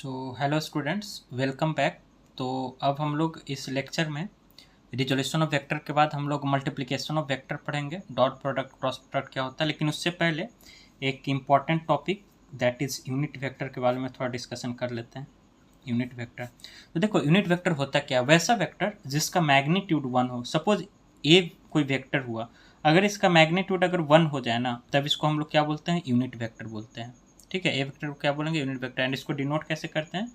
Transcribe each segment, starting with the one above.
Hello students, welcome back. तो अब हम लोग इस लेक्चर में रिजोल्यूशन ऑफ वेक्टर के बाद हम लोग मल्टीप्लिकेशन ऑफ वेक्टर पढ़ेंगे, डॉट प्रोडक्ट क्रॉस प्रोडक्ट क्या होता है। लेकिन उससे पहले एक important topic that is unit vector के बारे में थोड़ा डिस्कशन कर लेते हैं। यूनिट वेक्टर, तो देखो यूनिट वेक्टर होता क्या, वैसा वेक्टर जिसका मैग्नीट्यूड 1 हो। सपोज ए कोई वेक्टर हुआ, अगर इसका मैग्नीट्यूड अगर 1 हो जाए ना, तब इसको हम लोग क्या बोलते हैं, यूनिट वेक्टर बोलते हैं। ठीक है, ए वेक्टर को क्या बोलेंगे, यूनिट वेक्टर। एंड इसको डिनोट कैसे करते हैं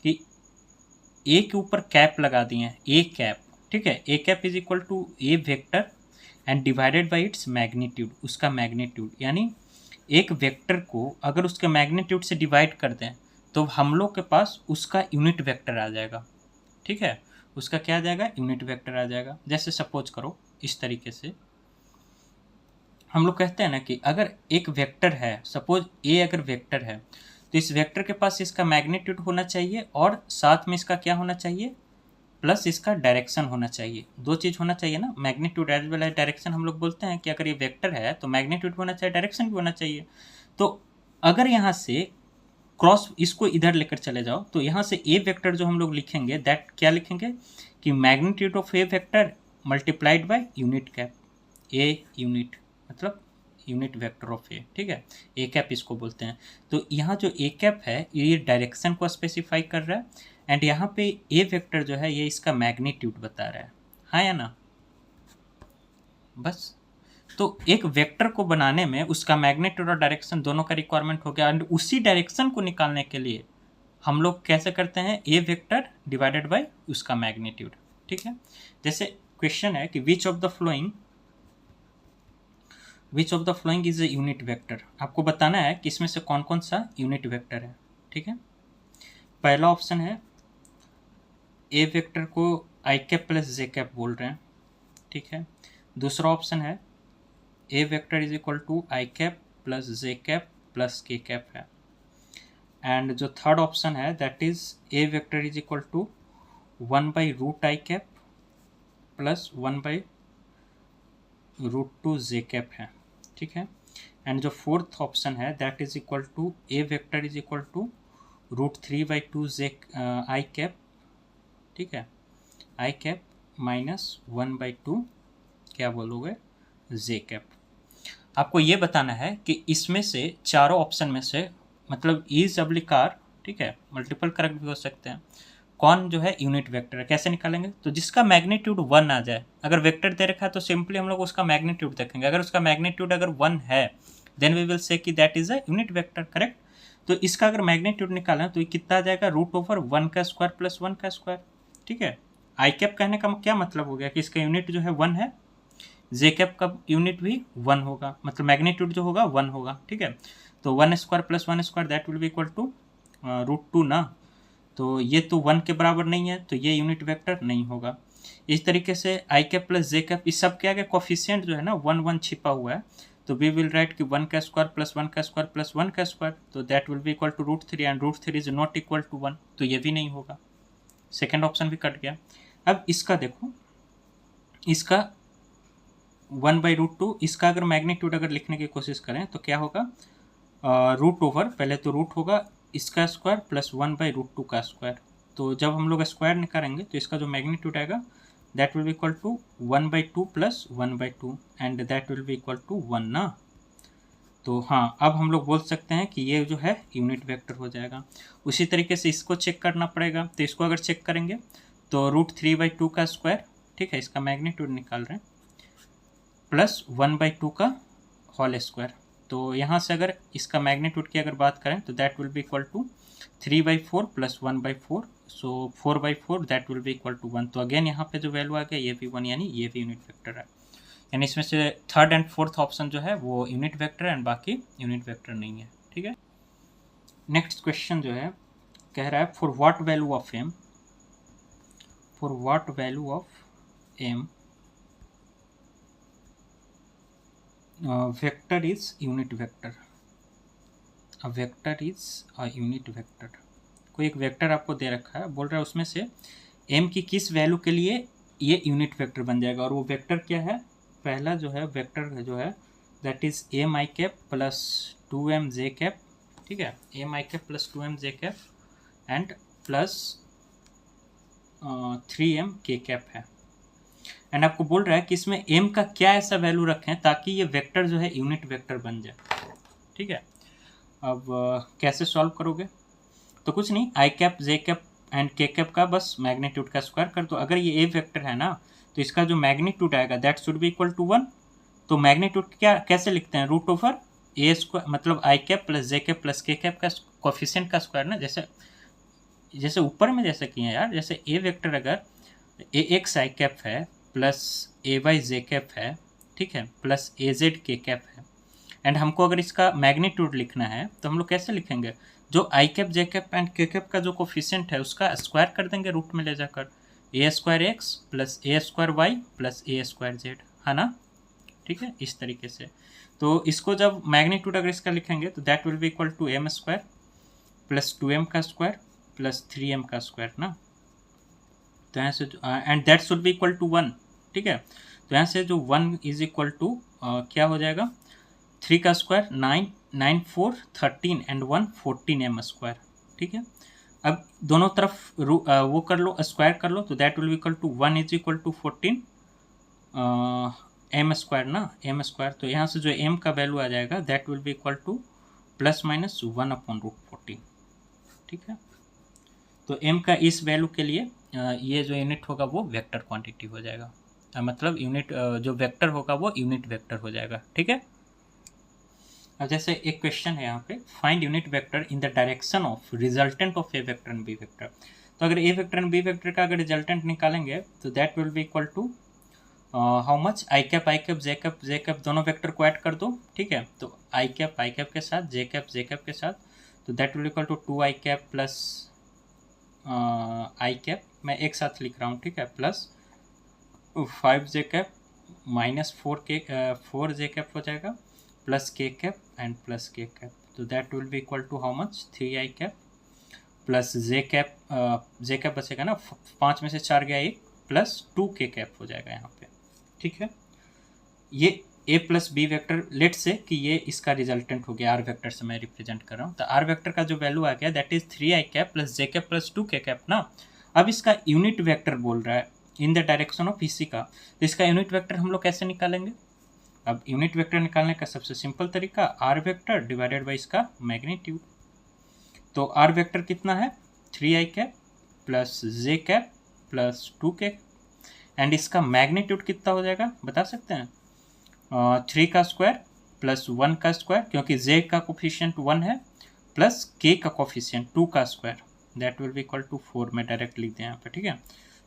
कि ए के ऊपर कैप लगा दिए हैं, ए कैप। ठीक है, A cap is equal to A vector and divided by its magnitude, उसका मैग्नीट्यूड। यानी एक वेक्टर को अगर उसके मैग्नीट्यूड से डिवाइड कर दें तो हम लोग के पास उसका यूनिट वेक्टर आ जाएगा। ठीक है, उसका क्या आ जाएगा, यूनिट वेक्टर आ जाएगा। जैसे सपोज करो इस तरीके से हम लोग कहते हैं ना कि अगर एक वेक्टर है, सपोज ए अगर वेक्टर है, तो इस वेक्टर के पास इसका मैग्नीट्यूड होना चाहिए और साथ में इसका क्या होना चाहिए, प्लस इसका डायरेक्शन होना चाहिए। दो चीज़ होना चाहिए ना, magnitude as well as direction. हम लोग बोलते हैं कि अगर ये वेक्टर है तो मैग्नीट्यूड होना चाहिए, डायरेक्शन भी होना चाहिए। तो अगर यहाँ से क्रॉस इसको इधर लेकर चले जाओ तो यहाँ से ए वेक्टर जो हम लोग लिखेंगे, दैट क्या लिखेंगे कि magnitude of A vector multiplied by unit cap. A unit मतलब यूनिट वेक्टर ऑफ ए। ठीक है, ए कैप इसको बोलते हैं। तो यहाँ जो ए कैप है ये डायरेक्शन को स्पेसिफाई कर रहा है, एंड यहाँ पे ए वेक्टर जो है ये इसका मैग्नीट्यूड बता रहा है। हाँ या ना, बस। तो एक वेक्टर को बनाने में उसका मैग्नीट्यूड और डायरेक्शन दोनों का रिक्वायरमेंट हो गया, एंड उसी डायरेक्शन को निकालने के लिए हम लोग कैसे करते हैं, ए वेक्टर डिवाइडेड बाय उसका मैग्नीट्यूड। ठीक है, जैसे क्वेश्चन है कि which of the following is a unit vector. आपको बताना है कि इसमें से कौन कौन सा यूनिट वेक्टर है। ठीक है, पहला ऑप्शन है ए वेक्टर को I cap plus J cap बोल रहे हैं। ठीक है, दूसरा ऑप्शन है A vector is equal to I cap plus J cap plus के कैप है। एंड जो थर्ड ऑप्शन है that is A vector is equal to 1/रूट I cap plus 1/√2 J cap है। ठीक है, एंड जो फोर्थ ऑप्शन है that is equal to A vector is equal to √3/2 J I cap. ठीक है, आई कैप माइनस 1/2 क्या बोलोगे, जे कैप। आपको ये बताना है कि इसमें से चारों ऑप्शन में से मतलब ईज अब्लिकार, ठीक है, मल्टीपल करेक्ट भी हो सकते हैं, कौन जो है यूनिट वेक्टर है। कैसे निकालेंगे, तो जिसका मैग्नीट्यूड 1 आ जाए। अगर वेक्टर दे रखा है तो सिंपली हम लोग उसका मैग्नीट्यूड देखेंगे। अगर उसका मैग्नीट्यूड अगर 1 है देन वी विल से कि that is a unit vector. Correct, तो इसका अगर मैग्नीट्यूड निकालें तो ये कितना आ जाएगा, √1 का स्क्वायर प्लस 1 का स्क्वायर। ठीक है, आई कैप कहने का क्या मतलब हो गया कि इसका यूनिट जो है 1 है, जे कैप का यूनिट भी 1 होगा, मतलब मैग्नीट्यूड जो होगा 1 होगा। ठीक है, तो 1 square plus 1 square that will be equal to √2 ना। तो ये तो 1 के बराबर नहीं है, तो ये यूनिट वेक्टर नहीं होगा। इस तरीके से आई कैप प्लस जे कैप, इस सब के आगे कोफिशिएंट जो है ना 1 1 छिपा हुआ है, तो वी विल राइट कि 1 का स्क्वायर प्लस 1 का स्क्वायर प्लस 1 का स्क्वायर, तो that will be equal to √3 and √3 is not equal to 1, तो ये भी नहीं होगा। सेकेंड ऑप्शन भी कट गया। अब इसका देखो, इसका 1/√2, इसका अगर मैग्नीट्यूड अगर लिखने की कोशिश करें तो क्या होगा, रूट ओवर, पहले तो रूट होगा इसका स्क्वायर प्लस 1/√2 का स्क्वायर। तो जब हम लोग स्क्वायर निकालेंगे तो इसका जो मैग्नीट्यूड आएगा that will be equal to 1/2 plus 1/2 and that will be equal to 1 ना। तो हाँ, अब हम लोग बोल सकते हैं कि ये जो है यूनिट वेक्टर हो जाएगा। उसी तरीके से इसको चेक करना पड़ेगा, तो इसको अगर चेक करेंगे तो √3/2 का स्क्वायर, ठीक है, इसका मैग्नीट्यूड निकाल रहे हैं, प्लस 1/2 का होल स्क्वायर। तो यहाँ से अगर इसका मैग्नीट्यूड की अगर बात करें तो that will be equal to 3/4 plus 1/4, so 4/4 that will be equal to 1। तो अगेन यहाँ पे जो वैल्यू आ गया ये भी 1, यानी ये भी यूनिट वेक्टर है। यानी इसमें से थर्ड एंड फोर्थ ऑप्शन जो है वो यूनिट वेक्टर एंड बाकी यूनिट वेक्टर नहीं है। ठीक है, नेक्स्ट क्वेश्चन जो है कह रहा है for what value of m vector is unit vector. A vector is a unit vector. कोई एक वेक्टर आपको दे रखा है, बोल रहा है उसमें से m की किस वैल्यू के लिए ये यूनिट वेक्टर बन जाएगा, और वो वेक्टर क्या है, पहला जो है वेक्टर जो है that is m i cap plus 2m j cap. ठीक है, m i cap plus 2m j cap and plus 3m k cap है। एंड आपको बोल रहा है कि इसमें m का क्या ऐसा वैल्यू रखें ताकि ये वेक्टर जो है यूनिट वेक्टर बन जाए। ठीक है, अब कैसे सॉल्व करोगे? तो कुछ नहीं, आई cap J cap and K cap का बस मैग्नीट्यूड का स्क्वायर कर दो। अगर ये ए वेक्टर है ना तो इसका जो मैग्नीट्यूड आएगा that should be equal to 1। तो मैग्नीट्यूड क्या कैसे लिखते हैं? रूट ओवर ए स्क्वायर, मतलब i cap plus J cap plus के कैप का कोफिशिएंट का स्क्वायर ना, जैसे ऊपर में जैसे किए यार। जैसे ए वेक्टर अगर ए एक्स आई कैप है plus A Y J cap है, ठीक है, प्लस ए जेड के कैप है, एंड हमको अगर इसका मैग्नीट्यूड लिखना है तो हम लोग कैसे लिखेंगे? जो आई cap J cap and K cap का जो कोफिशिएंट है उसका स्क्वायर कर देंगे रूट में ले जाकर, ए स्क्वायर एक्स प्लस ए स्क्वायर वाई प्लस ए स्क्वायर जेड, है ना? ठीक है, इस तरीके से। तो इसको जब मैग्नीट्यूड अगर इसका लिखेंगे तो that will be equal to m square plus 2m का स्क्वायर प्लस 3m का स्क्वायर ना। तो यहाँ से and that should be equal to 1। ठीक है, तो यहाँ से जो 1 इज इक्वल टू क्या हो जाएगा? 3 का स्क्वायर 9, 9 4 13 एंड 1 14m स्क्वायर। ठीक है, अब दोनों तरफ वो कर लो, स्क्वायर कर लो, तो that will be equal to 1 is equal to 14 m square ना, m स्क्वायर। तो यहाँ से जो m का वैल्यू आ जाएगा that will be equal to plus minus 1 upon root 14। ठीक है, तो m का इस वैल्यू के लिए ये जो यूनिट होगा वो वेक्टर क्वांटिटी हो जाएगा, मतलब यूनिट जो वेक्टर होगा वो यूनिट वेक्टर हो जाएगा। ठीक है, अब जैसे एक क्वेश्चन है यहाँ पे, find unit vector in the direction of resultant of A vector and B vector. तो अगर ए वेक्टर एंड बी वेक्टर का अगर रिजल्टेंट निकालेंगे तो that will be equal to how much? I cap J cap दोनों वेक्टर को add कर दो। ठीक है, तो आई कैप के साथ जे कैप के साथ, तो that will equal to 2 i cap plus i cap, मैं एक साथ लिख रहा हूँ। ठीक है, plus 5 j cap minus 4 j cap हो जाएगा प्लस के कैप एंड प्लस के कैप, तो that will be equal to how much? 3 i cap plus J cap बचेगा ना, 5 में से 4 गया 1 प्लस 2 के कैप हो जाएगा यहाँ पे। ठीक है, ये ए प्लस बी वेक्टर, लेट से कि ये इसका रिजल्टेंट हो गया, आर वेक्टर से मैं रिप्रेजेंट कर रहा हूँ। तो आर वेक्टर का जो वैल्यू आ गया that is 3 i cap plus J cap plus 2 k cap ना। अब इसका यूनिट वेक्टर बोल रहा है इन द डायरेक्शन ऑफ इसी का, तो इसका यूनिट वेक्टर हम लोग कैसे निकालेंगे? अब यूनिट वेक्टर निकालने का सबसे सिंपल तरीका, आर वेक्टर डिवाइडेड बाई इसका मैग्नीट्यूड। तो आर वेक्टर कितना है? 3 i cap plus J cap plus 2 के, एंड इसका मैग्नीट्यूड कितना हो जाएगा बता सकते हैं? 3 का स्क्वायर प्लस 1 का स्क्वायर, क्योंकि जे का कोफिशिएंट 1 है, प्लस के का कोफिशिएंट 2 का square, that will be equal to 4। मैं डायरेक्ट लिख दिया यहाँ पे। ठीक है,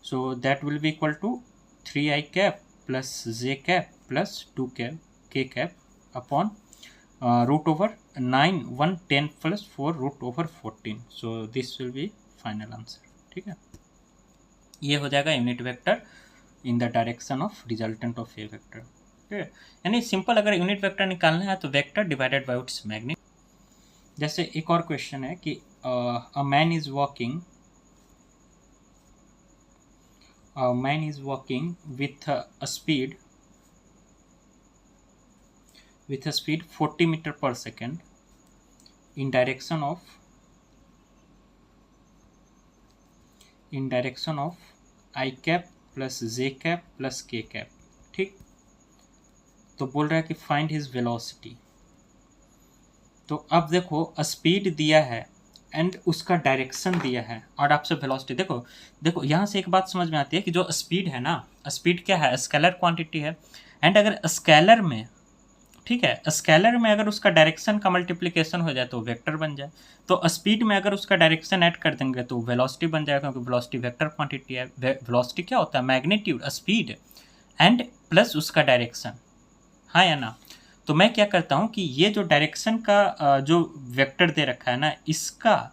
so that will be equal to 3 i cap plus J cap plus 2 k cap upon root over 9 1 10 plus 4 root over 14। So this will be final answer. ठीक है, ये हो जाएगा unit vector in the direction of resultant of A vector. ठीक है, यानी simple अगर unit vector निकालना है तो vector divided by its magnitude. जैसे एक और क्वेश्चन है कि a man is walking with a speed 40 metre per second in direction of I cap plus J cap plus के कैप। ठीक, तो बोल रहा है कि फाइंड हिज वेलोसिटी। तो अब देखो स्पीड दिया है एंड उसका डायरेक्शन दिया है और आपसे वेलोसिटी। देखो यहाँ से एक बात समझ में आती है कि जो स्पीड है ना, स्पीड क्या है? स्केलर क्वांटिटी है, एंड अगर स्केलर में, ठीक है, स्केलर में अगर उसका डायरेक्शन का मल्टीप्लिकेशन हो जाए तो वेक्टर बन जाए, तो स्पीड में अगर उसका डायरेक्शन ऐड कर देंगे तो वेलोसिटी बन जाएगा, क्योंकि वेलोसिटी वेक्टर क्वांटिटी है। वेलोसिटी क्या होता है? मैग्नीट्यूड, स्पीड एंड प्लस उसका डायरेक्शन, हाँ या ना? तो मैं क्या करता हूँ कि ये जो डायरेक्शन का जो वेक्टर दे रखा है ना, इसका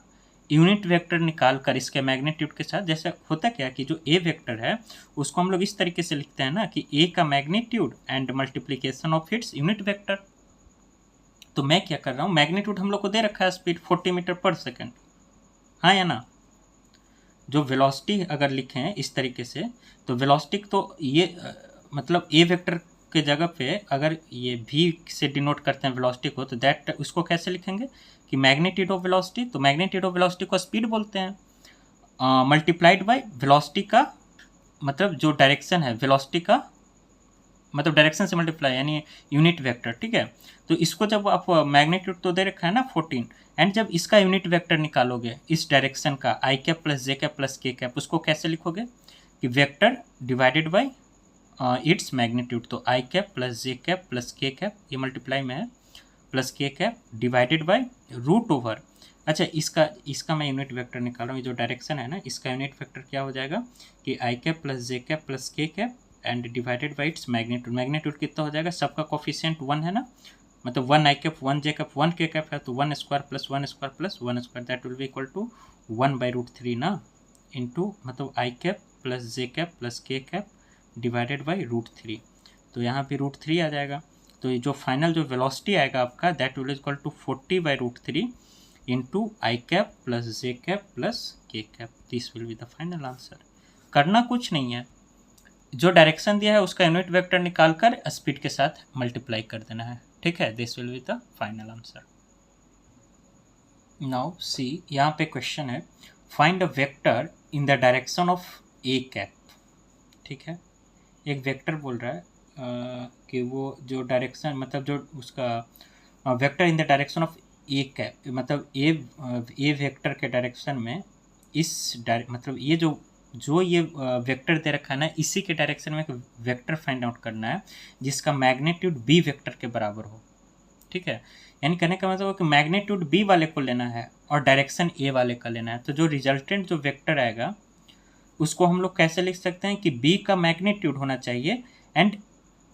यूनिट वेक्टर निकाल कर इसके मैग्नीट्यूड के साथ, जैसे होता क्या कि जो ए वेक्टर है उसको हम लोग इस तरीके से लिखते हैं ना कि ए का magnitude and multiplication of its unit vector. तो मैं क्या कर रहा हूँ, मैग्नीट्यूड हम लोग को दे रखा है स्पीड 40 मीटर पर सेकेंड, हाँ या ना? जो वेलोसिटी अगर लिखें इस तरीके से, तो वेलोसिटी तो ये मतलब ए वेक्टर के जगह पे अगर ये भी से डिनोट करते हैं वेलोसिटी को, तो दैट उसको कैसे लिखेंगे कि मैग्नीट्यूड ऑफ वेलोसिटी। तो मैग्नीट्यूड ऑफ वेलोसिटी को स्पीड बोलते हैं, मल्टीप्लाइड बाय वेलोसिटी का मतलब जो डायरेक्शन है, वेलोसिटी का मतलब डायरेक्शन से मल्टीप्लाई यानी यूनिट वेक्टर, ठीक है। तो इसको जब आप मैग्नीट्यूड तो दे रखा है ना 14, एंड जब इसका यूनिट वेक्टर निकालोगे इस डायरेक्शन का i cap plus J cap plus के कैप, उसको कैसे लिखोगे कि vector divided by its magnitude. तो i cap plus J cap plus के कैप, ये मल्टीप्लाई में है, प्लस के cap divided by root over. अच्छा, इसका मैं यूनिट वेक्टर निकाल रहा हूँ, ये जो डायरेक्शन है ना इसका यूनिट वेक्टर क्या हो जाएगा कि I cap plus J cap plus के cap and divided by its magnitude. Magnitude कितना हो जाएगा, सबका कोफिशिएंट 1 है ना, मतलब 1 आई कैप 1 जे कैप 1 के कैप है, तो 1 square plus 1 square plus 1 square that will be equal to 1/√3 ना, इंटू मतलब i cap plus J cap plus के कैप डिवाइडेड बाई √3। तो यहाँ पे √3 आ जाएगा। तो ये जो फाइनल जो वेलोसिटी आएगा आपका that will equal to 40/√3 into I cap plus J cap plus के cap. This will be the final answer. करना कुछ नहीं है, जो डायरेक्शन दिया है उसका यूनिट वेक्टर निकालकर स्पीड के साथ मल्टीप्लाई कर देना है, ठीक है। This will be the final answer. Now see, यहाँ पे क्वेश्चन है find a vector in the direction of A cap, ठीक है। एक वेक्टर बोल रहा है कि वो जो डायरेक्शन मतलब जो उसका vector in the direction of A cap, मतलब ए वेक्टर के डायरेक्शन में मतलब ये जो ये वेक्टर दे रखा है ना, इसी के डायरेक्शन में एक वेक्टर फाइंड आउट करना है जिसका मैग्नीट्यूड बी वेक्टर के बराबर हो, ठीक है। यानी कहने का मतलब कि मैग्नीट्यूड बी वाले को लेना है और डायरेक्शन ए वाले का लेना है। तो जो रिजल्टेंट जो वेक्टर आएगा उसको हम लोग कैसे लिख सकते हैं कि बी का मैग्नीट्यूड होना चाहिए एंड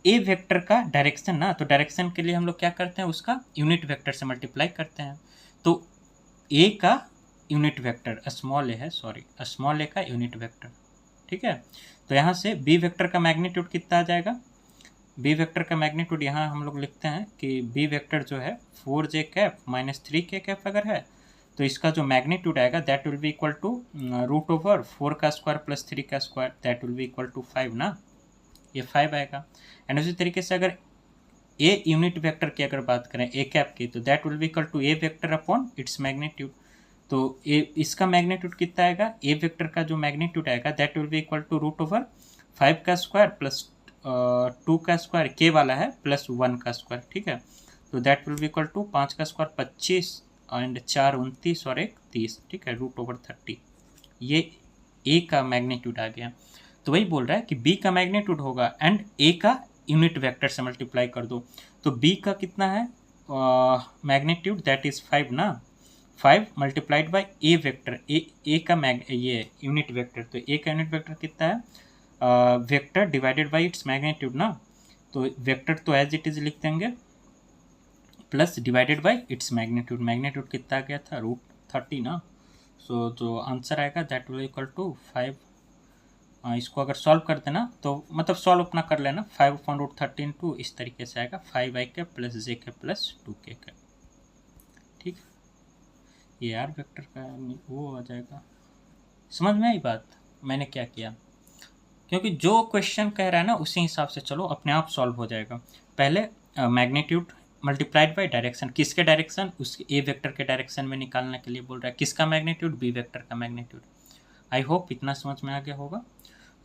ए वेक्टर का डायरेक्शन ना, तो डायरेक्शन के लिए हम लोग क्या करते हैं, उसका यूनिट वेक्टर से मल्टीप्लाई करते हैं। तो ए का यूनिट वेक्टर स्मॉल ए है, सॉरी स्मॉल ए का यूनिट वेक्टर, ठीक है। तो यहाँ से बी वेक्टर का मैग्नीट्यूड कितना आ जाएगा, बी वेक्टर का मैग्नीट्यूड यहाँ हम लोग लिखते हैं कि बी वेक्टर जो है 4j cap minus 3k cap अगर है तो इसका जो मैग्नीट्यूड आएगा that will be equal to √4 का स्क्वायर प्लस 3 का square that will be equal to 5 ना, ये 5 आएगा। एंड उसी तरीके से अगर ए यूनिट वेक्टर की अगर बात करें ए कैप की, तो that will be equal to A vector upon its magnitude. तो ए इसका मैग्नीट्यूड कितना आएगा, ए वेक्टर का जो मैग्नीट्यूड आएगा that will be equal to √5 का स्क्वायर प्लस 2 का स्क्वायर, के वाला है प्लस 1 का स्क्वायर, ठीक है। तो that will be equal to 5 का स्क्वायर 25 एंड 4 29 और 1 30, ठीक है, √30। ये ए का मैग्नीट्यूड आ गया। तो वही बोल रहा है कि बी का मैग्नीट्यूड होगा एंड ए का यूनिट वेक्टर से मल्टीप्लाई कर दो। तो बी का कितना है मैग्नीट्यूड दैट इज 5 ना, 5 मल्टीप्लाइड बाई ए वेक्टर, ए का ये यूनिट वेक्टर, तो ए का यूनिट वेक्टर कितना है vector divided by its magnitude ना। तो वेक्टर तो एज इट इज लिख देंगे plus divided by its magnitude, magnitude कितना आ गया था √30 ना। सो जो आंसर आएगा दैट विल इक्वल टू 5। इसको अगर सॉल्व कर देना तो मतलब सॉल्व अपना कर लेना, 5/√30 इंटू इस तरीके से आएगा 5 आई के प्लस जे के प्लस 2k का, ठीक। ये आर वेक्टर का वो आ जाएगा। समझ में आई बात मैंने क्या किया, क्योंकि जो क्वेश्चन कह रहा है ना उसी हिसाब से चलो, अपने आप सॉल्व हो जाएगा। पहले मैग्नीट्यूड मल्टीप्लाइड बाय डायरेक्शन, किसके डायरेक्शन, उसके ए वेक्टर के डायरेक्शन में निकालने के लिए बोल रहा है, किसका मैग्नीट्यूड, बी वेक्टर का मैग्नीट्यूड। आई होप इतना समझ में आ गया होगा।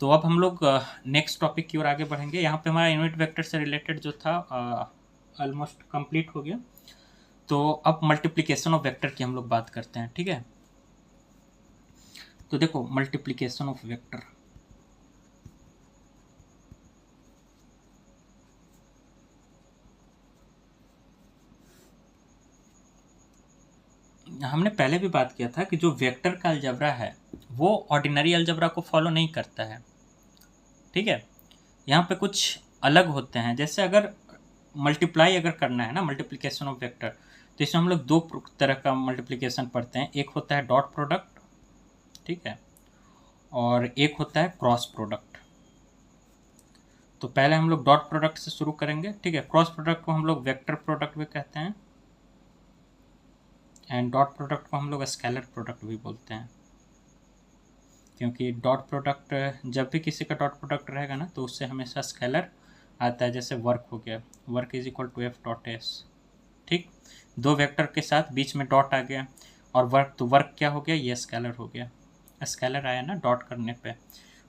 तो अब हम लोग नेक्स्ट टॉपिक की ओर आगे बढ़ेंगे। यहाँ पे हमारा यूनिट वेक्टर से रिलेटेड जो था ऑलमोस्ट कंप्लीट हो गया। तो अब मल्टीप्लिकेशन ऑफ वेक्टर की हम लोग बात करते हैं, ठीक है। तो देखो मल्टीप्लिकेशन ऑफ वेक्टर, हमने पहले भी बात किया था कि जो वेक्टर का अलजेब्रा है वो ऑर्डिनरी अलजेब्रा को फॉलो नहीं करता है, ठीक है। यहाँ पे कुछ अलग होते हैं, जैसे अगर मल्टीप्लाई अगर करना है ना, मल्टीप्लिकेशन ऑफ वेक्टर, तो इसमें हम लोग दो तरह का मल्टीप्लिकेशन पढ़ते हैं। एक होता है डॉट प्रोडक्ट, ठीक है, और एक होता है क्रॉस प्रोडक्ट। तो पहले हम लोग डॉट प्रोडक्ट से शुरू करेंगे, ठीक है। क्रॉस प्रोडक्ट को हम लोग वेक्टर प्रोडक्ट भी कहते हैं एंड डॉट प्रोडक्ट को हम लोग स्केलर प्रोडक्ट भी बोलते हैं, क्योंकि डॉट प्रोडक्ट जब भी किसी का डॉट प्रोडक्ट रहेगा ना तो उससे हमेशा स्केलर आता है। जैसे वर्क हो गया, work is equal to F.S, ठीक। दो वेक्टर के साथ बीच में डॉट आ गया और वर्क, तो वर्क क्या हो गया, ये स्केलर हो गया। स्केलर आया ना डॉट करने पे।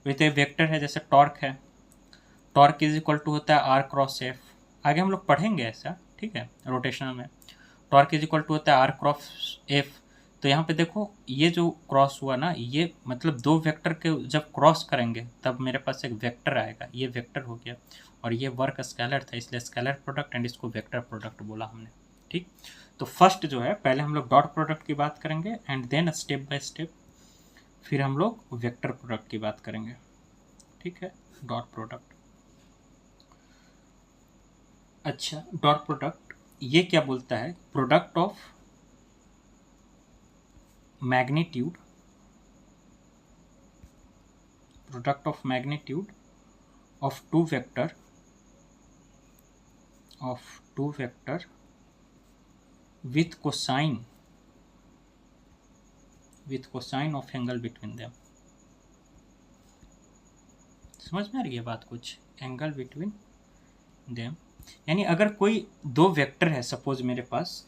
वैसे वेक्टर है, जैसे टॉर्क है, टॉर्क इज इक्वल टू होता है आर क्रॉस एफ। आगे हम लोग पढ़ेंगे ऐसा, ठीक है, रोटेशनल में। टॉर्क इज इक्वल टू होता है आर क्रॉस एफ। तो यहाँ पे देखो ये जो क्रॉस हुआ ना, ये मतलब दो वेक्टर के जब क्रॉस करेंगे तब मेरे पास एक वेक्टर आएगा, ये वेक्टर हो गया। और ये वर्क स्केलर था, इसलिए स्केलर प्रोडक्ट, एंड इसको वेक्टर प्रोडक्ट बोला हमने, ठीक। तो फर्स्ट जो है, पहले हम लोग डॉट प्रोडक्ट की बात करेंगे and then step by step फिर हम लोग वेक्टर प्रोडक्ट की बात करेंगे, ठीक है। डॉट प्रोडक्ट, अच्छा, डॉट प्रोडक्ट ये क्या बोलता है, product of magnitude, product of magnitude of two vector with cosine of angle between them. समझ में आ रही है बात कुछ, एंगल बिटवीन देम, यानी अगर कोई दो वेक्टर है, सपोज मेरे पास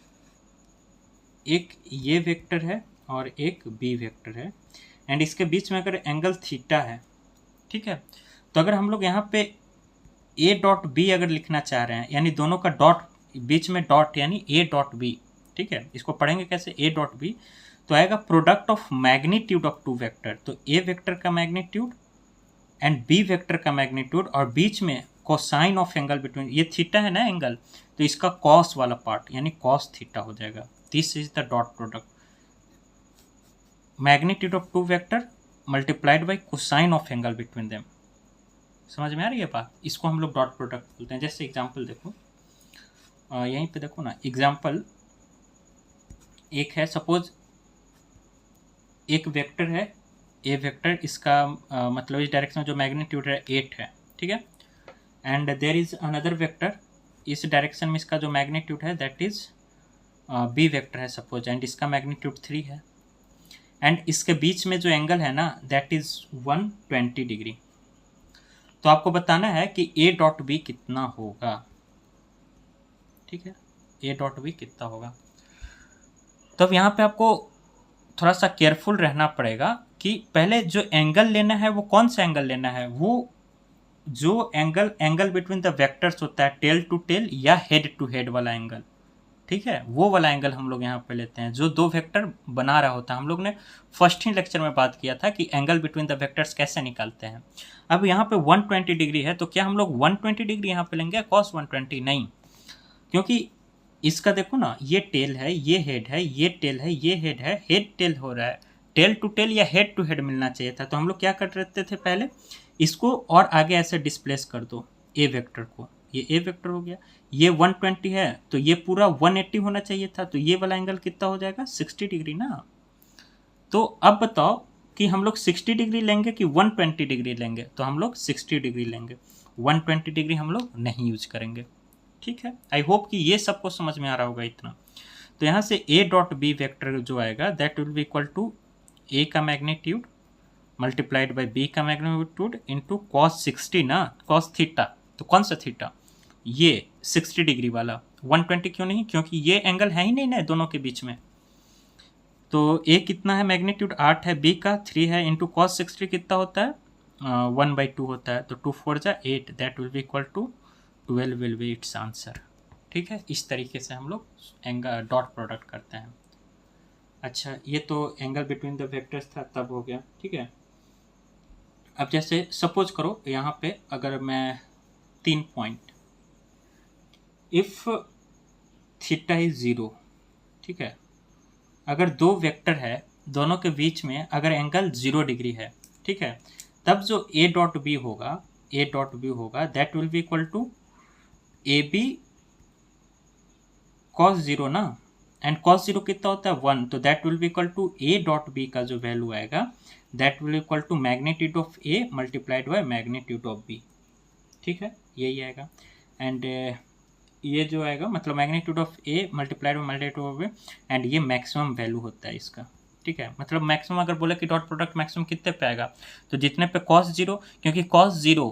एक ये वेक्टर है और एक बी वेक्टर है, एंड इसके बीच में अगर एंगल थीटा है, ठीक है, तो अगर हम लोग यहाँ पे ए डॉट बी अगर लिखना चाह रहे हैं, यानी दोनों का डॉट, बीच में डॉट, यानी ए डॉट बी, ठीक है, इसको पढ़ेंगे कैसे, ए डॉट बी, तो आएगा product of magnitude of two vector. तो ए वेक्टर का मैग्नीट्यूड एंड बी वेक्टर का मैग्नीट्यूड, और बीच में कोसाइन ऑफ एंगल बिटवीन, ये थीटा है ना एंगल, तो इसका कॉस वाला पार्ट यानी कॉस थीटा हो जाएगा। This is the dot product, magnitude of two vector multiplied by cosine of angle between them. समझ में आ रही है बात, इसको हम लोग डॉट प्रोडक्ट बोलते हैं। जैसे एग्जाम्पल देखो, यहीं पे देखो ना, एग्जाम्पल एक है, सपोज एक वेक्टर है ए वेक्टर, इसका मतलब इस डायरेक्शन में जो मैग्नीट्यूड है 8 है, ठीक है, and there is another vector, इस डायरेक्शन में इसका जो मैग्नीट्यूड है दैट इज बी वेक्टर है सपोज, एंड इसका मैग्नीट्यूड 3 है, एंड इसके बीच में जो एंगल है ना दैट इज 120 डिग्री। तो आपको बताना है कि ए डॉट बी कितना होगा, ठीक है, ए डॉट बी कितना होगा। तो अब यहाँ पे आपको थोड़ा सा केयरफुल रहना पड़ेगा कि पहले जो एंगल लेना है वो कौन सा एंगल लेना है, वो जो एंगल बिटवीन द वेक्टर्स होता है, टेल टू टेल या हेड टू हेड वाला एंगल, ठीक है, वो वाला एंगल हम लोग यहाँ पे लेते हैं जो दो वेक्टर बना रहा होता है। हम लोग ने फर्स्ट ही लेक्चर में बात किया था कि एंगल बिटवीन द वेक्टर्स कैसे निकालते हैं। अब यहाँ पे 120 डिग्री है, तो क्या हम लोग 120 डिग्री यहाँ पे लेंगे, कॉस 120 नहीं, क्योंकि इसका देखो ना, ये टेल है, ये हेड है, ये टेल है, ये हेड है, हेड टेल हो रहा है, टेल टू टेल या हेड टू हेड मिलना चाहिए था। तो हम लोग क्या कर रहे थे, पहले इसको और आगे ऐसे डिस्प्लेस कर दो ए वेक्टर को, ये ए वेक्टर हो गया, ये 120 है तो ये पूरा 180 होना चाहिए था, तो ये वाला एंगल कितना हो जाएगा, 60 डिग्री ना। तो अब बताओ कि हम लोग 60 डिग्री लेंगे कि 120 डिग्री लेंगे, तो हम लोग 60 डिग्री लेंगे, 120 डिग्री हम लोग नहीं यूज करेंगे, ठीक है। आई होप कि ये सबको समझ में आ रहा होगा इतना। तो यहाँ से ए डॉट बी वेक्टर जो आएगा that will be equal to A का मैग्नीट्यूड मल्टीप्लाइड बाई बी का मैग्नीट्यूड इंटू कॉस 60 ना, कॉस थीटा, तो कौन सा थीटा, ये 60 डिग्री वाला, 120 क्यों नहीं, क्योंकि ये एंगल है ही नहीं ना दोनों के बीच में। तो ए कितना है, मैग्नीट्यूड 8 है, बी का 3 है, इंटू कॉस 60 कितना होता है, 1/2 होता है, तो 2 4 जा 8, that will be equal to 12 will be its answer, ठीक है। इस तरीके से हम लोग एंगल डॉट प्रोडक्ट करते हैं। अच्छा, ये तो एंगल बिटवीन द वेक्टर्स था, तब हो गया, ठीक है। अब जैसे सपोज करो यहाँ पे अगर मैं 3 पॉइंट, इफ थीटा इज 0, ठीक है, अगर दो वेक्टर है दोनों के बीच में अगर एंगल 0 डिग्री है, ठीक है, तब जो ए डॉट बी होगा that will be equal to A B cos 0 ना, एंड कॉस 0 कितना होता है 1, तो that will be equal to A dot B का जो वैल्यू आएगा that will equal to magnitude of A multiplied by magnitude of B, ठीक है, यही आएगा। एंड ये जो आएगा मतलब magnitude of A multiplied by magnitude of B, and ये मैक्सिमम वैल्यू होता है इसका, ठीक है। मतलब मैक्सिमम अगर बोले कि डॉट प्रोडक्ट मैक्सिमम कितने पे आएगा, तो जितने पे कॉस 0, क्योंकि कॉस 0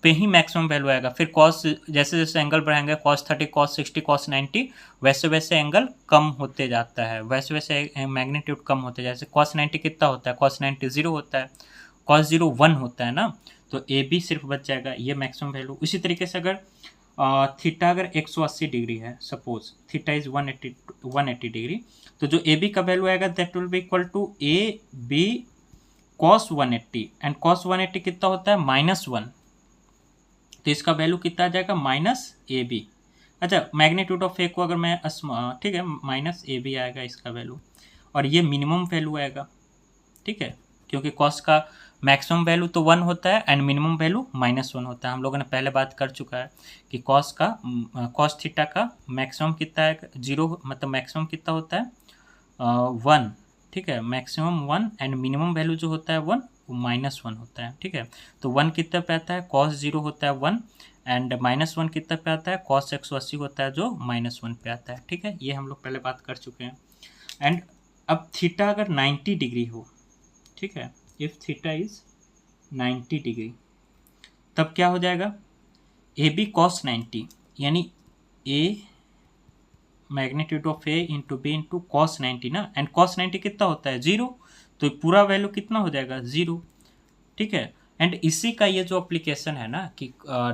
पे ही मैक्सिमम वैल्यू आएगा। फिर कॉस जैसे जैसे एंगल बढ़ाएंगे, cos 30, cos 60, cos 90, वैसे वैसे एंगल कम होते जाता है, वैसे वैसे मैग्नीट्यूड कम होते जाए। जैसे cos 90 कितना होता है, cos 90 0 होता है, cos 0 1 होता है ना, तो ए बी सिर्फ बच जाएगा, ये मैक्सिमम वैल्यू। इसी तरीके से अगर थीटा अगर 180 डिग्री है, सपोज थीटा इज 180 डिग्री, तो जो ए बी का वैल्यू आएगा that will be equal to A B cos 180, and cos 180 कितना होता है, -1, तो इसका वैल्यू कितना आ जाएगा, -AB। अच्छा, मैग्नीट्यूड ऑफ ए को अगर मैं ठीक है, -AB आएगा इसका वैल्यू, और ये मिनिमम वैल्यू आएगा, ठीक है, क्योंकि cos का मैक्सिमम वैल्यू तो 1 होता है एंड मिनिमम वैल्यू -1 होता है। हम लोगों ने पहले बात कर चुका है कि cos थीटा का मैक्सिमम कितना है, 0, मतलब मैक्सिमम कितना होता है 1, ठीक है, मैक्सिमम 1 एंड मिनिमम वैल्यू जो होता है 1, वो -1 होता है, ठीक है। तो 1 कितना पे आता है, cos 0 होता है 1, एंड -1 कितना पे आता है, cos 180 होता है जो -1 पे आता है, ठीक है। ये हम लोग पहले बात कर चुके हैं। एंड अब थीटा अगर 90 डिग्री हो, ठीक है, इफ थीटा इज 90 डिग्री, तब क्या हो जाएगा, ए बी cos 90, यानी A magnitude of A into B into cos 90 ना, एंड cos 90 कितना होता है 0, तो पूरा वैल्यू कितना हो जाएगा 0, ठीक है। एंड इसी का ये जो एप्लीकेशन है ना कि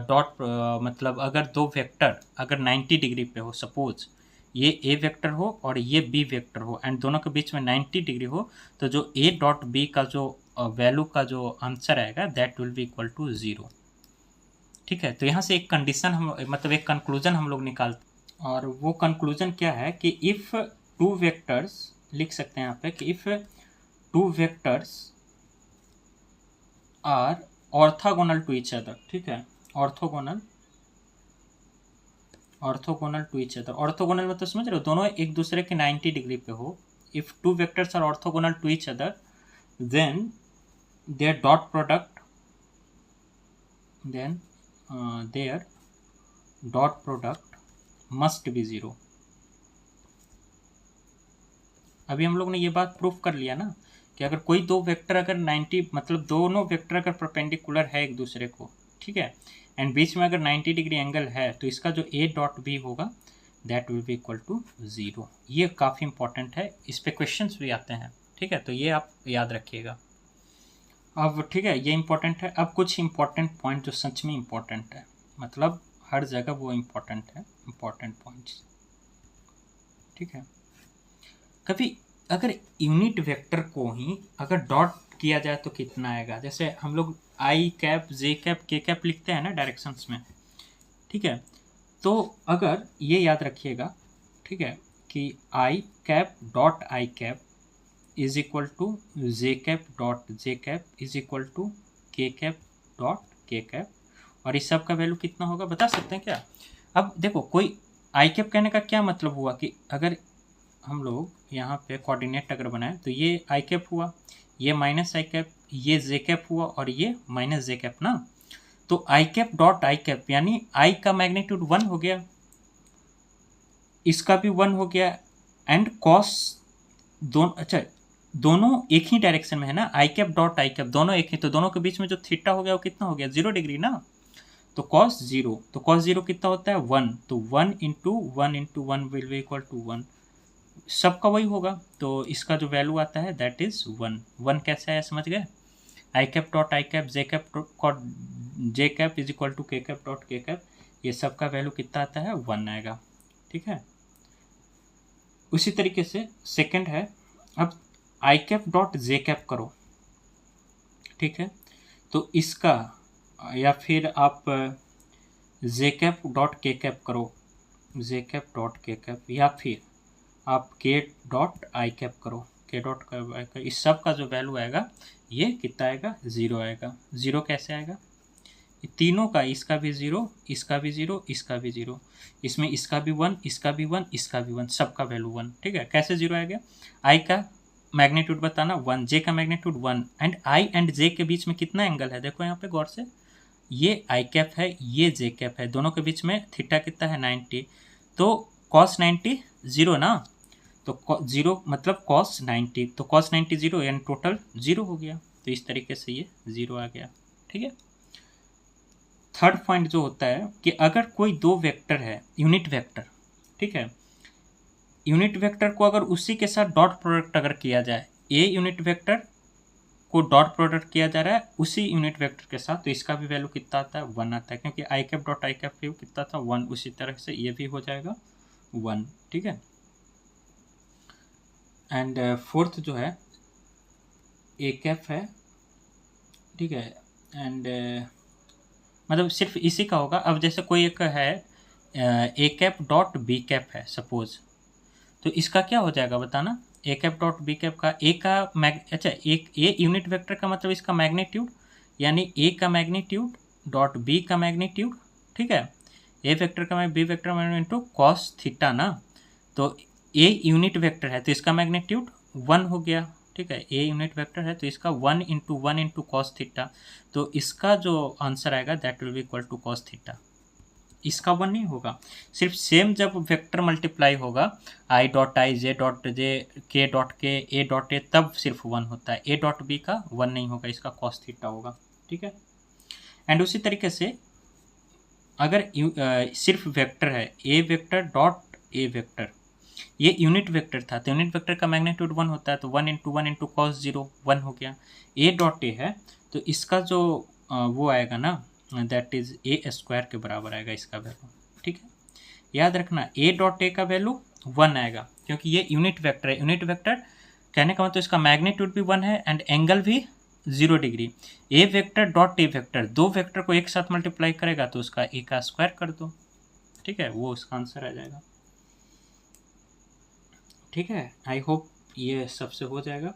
डॉट मतलब अगर दो वेक्टर अगर 90 डिग्री पे हो, सपोज ये ए वेक्टर हो और ये बी वेक्टर हो, एंड दोनों के बीच में 90 डिग्री हो, तो जो ए डॉट बी का जो वैल्यू का जो आंसर आएगा that will be equal to 0, ठीक है। तो यहाँ से एक कंडीशन हम मतलब एक कंक्लूजन हम लोग निकालते हैं, और वो कंक्लूजन क्या है कि इफ़ टू वेक्टर्स, लिख सकते हैं यहाँ पे कि if two vectors are orthogonal to each other, ठीक है, orthogonal to each other. Orthogonal मतलब समझ रहे हो, दोनों एक दूसरे के 90 डिग्री पे हो। If two vectors are orthogonal to each other then their dot product must be 0। अभी हम लोग ने ये बात प्रूफ कर लिया ना कि अगर कोई दो वेक्टर अगर 90 मतलब दोनों वेक्टर अगर परपेंडिकुलर है एक दूसरे को, ठीक है, एंड बीच में अगर 90 डिग्री एंगल है, तो इसका जो ए डॉट बी होगा that will be equal to 0। ये काफ़ी इंपॉर्टेंट है, इस पे क्वेश्चंस भी आते हैं, ठीक है, तो ये आप याद रखिएगा। अब ठीक है, ये इंपॉर्टेंट है। अब कुछ इंपॉर्टेंट पॉइंट जो सच में इंपॉर्टेंट है, मतलब हर जगह वो इंपॉर्टेंट है, इंपॉर्टेंट पॉइंट्स, ठीक है। कभी अगर यूनिट वेक्टर को ही अगर डॉट किया जाए तो कितना आएगा, जैसे हम लोग आई कैप, जे कैप, के कैप लिखते हैं ना डायरेक्शंस में, ठीक है। तो अगर ये याद रखिएगा, ठीक है, कि I cap dot I cap is equal to J cap dot J cap is equal to K cap dot K cap, और इस सब का वैल्यू कितना होगा बता सकते हैं क्या। अब देखो, कोई आई कैप कहने का क्या मतलब हुआ कि अगर हम लोग यहाँ पे कोऑर्डिनेट अगर बनाए तो ये आई कैप हुआ, ये माइनस आई कैप, ये जे कैप हुआ और ये माइनस जे कैप ना, तो i cap dot I cap यानी आई का मैग्नीट्यूड 1 हो गया, इसका भी 1 हो गया, एंड कॉस दोनों एक ही डायरेक्शन में है ना, आई कैप डॉट आई कैप दोनों एक ही, तो दोनों के बीच में जो थीटा हो गया वो कितना हो गया 0 डिग्री ना, तो cos 0, तो cos 0 कितना होता है 1, तो 1 into 1 will be equal to 1, सबका वही होगा, तो इसका जो वैल्यू आता है दैट इज 1 कैसे आया समझ गए, I cap dot I cap J cap is equal to K cap dot K cap, ये सब का वैल्यू कितना आता है 1 आएगा, ठीक है। उसी तरीके से सेकंड है, अब आई कैप डॉट जे कैप करो, ठीक है, तो इसका या फिर आप जे कैप डॉट के कैप करो, जे कैप डॉट के कैप, या फिर आप के डॉट आई कैप करो, के डॉट आई कैप, इस सब का जो वैल्यू आएगा ये कितना आएगा 0 आएगा। 0 कैसे आएगा, तीनों का, इसका भी 0, इसका भी 0, इसका भी 0, इसमें इसका भी 1, इसका भी 1, इसका भी 1, सबका वैल्यू 1, ठीक है। कैसे 0 आएगा, आई का मैग्नीट्यूड बताना 1, जे का मैग्नीट्यूड 1, एंड आई एंड जे के बीच में कितना एंगल है, देखो यहाँ पे गौर से, ये आई कैप है, ये जे कैप है, दोनों के बीच में थीटा कितना है 90, तो cos 90 0 ना, तो 0 मतलब cos 90, तो cos 90 0 यानी टोटल 0 हो गया, तो इस तरीके से ये 0 आ गया, ठीक है। थर्ड पॉइंट जो होता है कि अगर कोई दो वेक्टर है यूनिट वेक्टर, ठीक है, यूनिट वेक्टर को अगर उसी के साथ डॉट प्रोडक्ट अगर किया जाए, ए यूनिट वेक्टर को डॉट प्रोडक्ट किया जा रहा है उसी यूनिट वेक्टर के साथ, तो इसका भी वैल्यू कितना आता है, 1 आता है, क्योंकि I cap dot I cap value कितना था, 1। उसी तरह से ये भी हो जाएगा 1, ठीक है। एंड फोर्थ जो है ए कैप है, ठीक है, एंड मतलब सिर्फ इसी का होगा। अब जैसे कोई एक है A cap dot B cap है सपोज, तो इसका क्या हो जाएगा बताना, A cap dot B cap का ए का अच्छा एक ए यूनिट वेक्टर का मतलब इसका मैग्नीट्यूड, यानी ए का मैग्नीट्यूड डॉट बी का मैग्नीट्यूड, ठीक है, ए वेक्टर का B vector magnitude into cos theta ना, तो ए यूनिट वेक्टर है तो इसका मैग्नीट्यूड 1 हो गया, ठीक है, ए यूनिट वेक्टर है तो इसका 1 इंटू कॉस थीटा, तो इसका जो आंसर आएगा that will be equal to cos theta. इसका 1 नहीं होगा, सिर्फ सेम जब वेक्टर मल्टीप्लाई होगा I dot I J dot J के डॉट के ए डॉट ए तब सिर्फ 1 होता है, ए डॉट बी का 1 नहीं होगा, इसका कॉस थीटा होगा, ठीक है। एंड उसी तरीके से अगर सिर्फ वेक्टर है A vector dot A vector, ये यूनिट वेक्टर था तो यूनिट वेक्टर का मैग्नीट्यूड 1 होता है, तो 1 इंटू कॉस 0 1 हो गया। ए डॉट ए है तो इसका जो वो आएगा ना दैट इज ए स्क्वायर के बराबर आएगा इसका वैल्यू, ठीक है। याद रखना ए डॉट ए का वैल्यू 1 आएगा क्योंकि ये यूनिट वेक्टर है, यूनिट वेक्टर कहने का मतलब इसका मैग्नीट्यूड भी 1 है एंड एंगल भी 0 degree. A vector dot A vector, दो वेक्टर को एक साथ मल्टीप्लाई करेगा तो उसका ए का स्क्वायर कर दो, ठीक है, वो उसका आंसर आ जाएगा, ठीक है। आई होप ये सबसे हो जाएगा।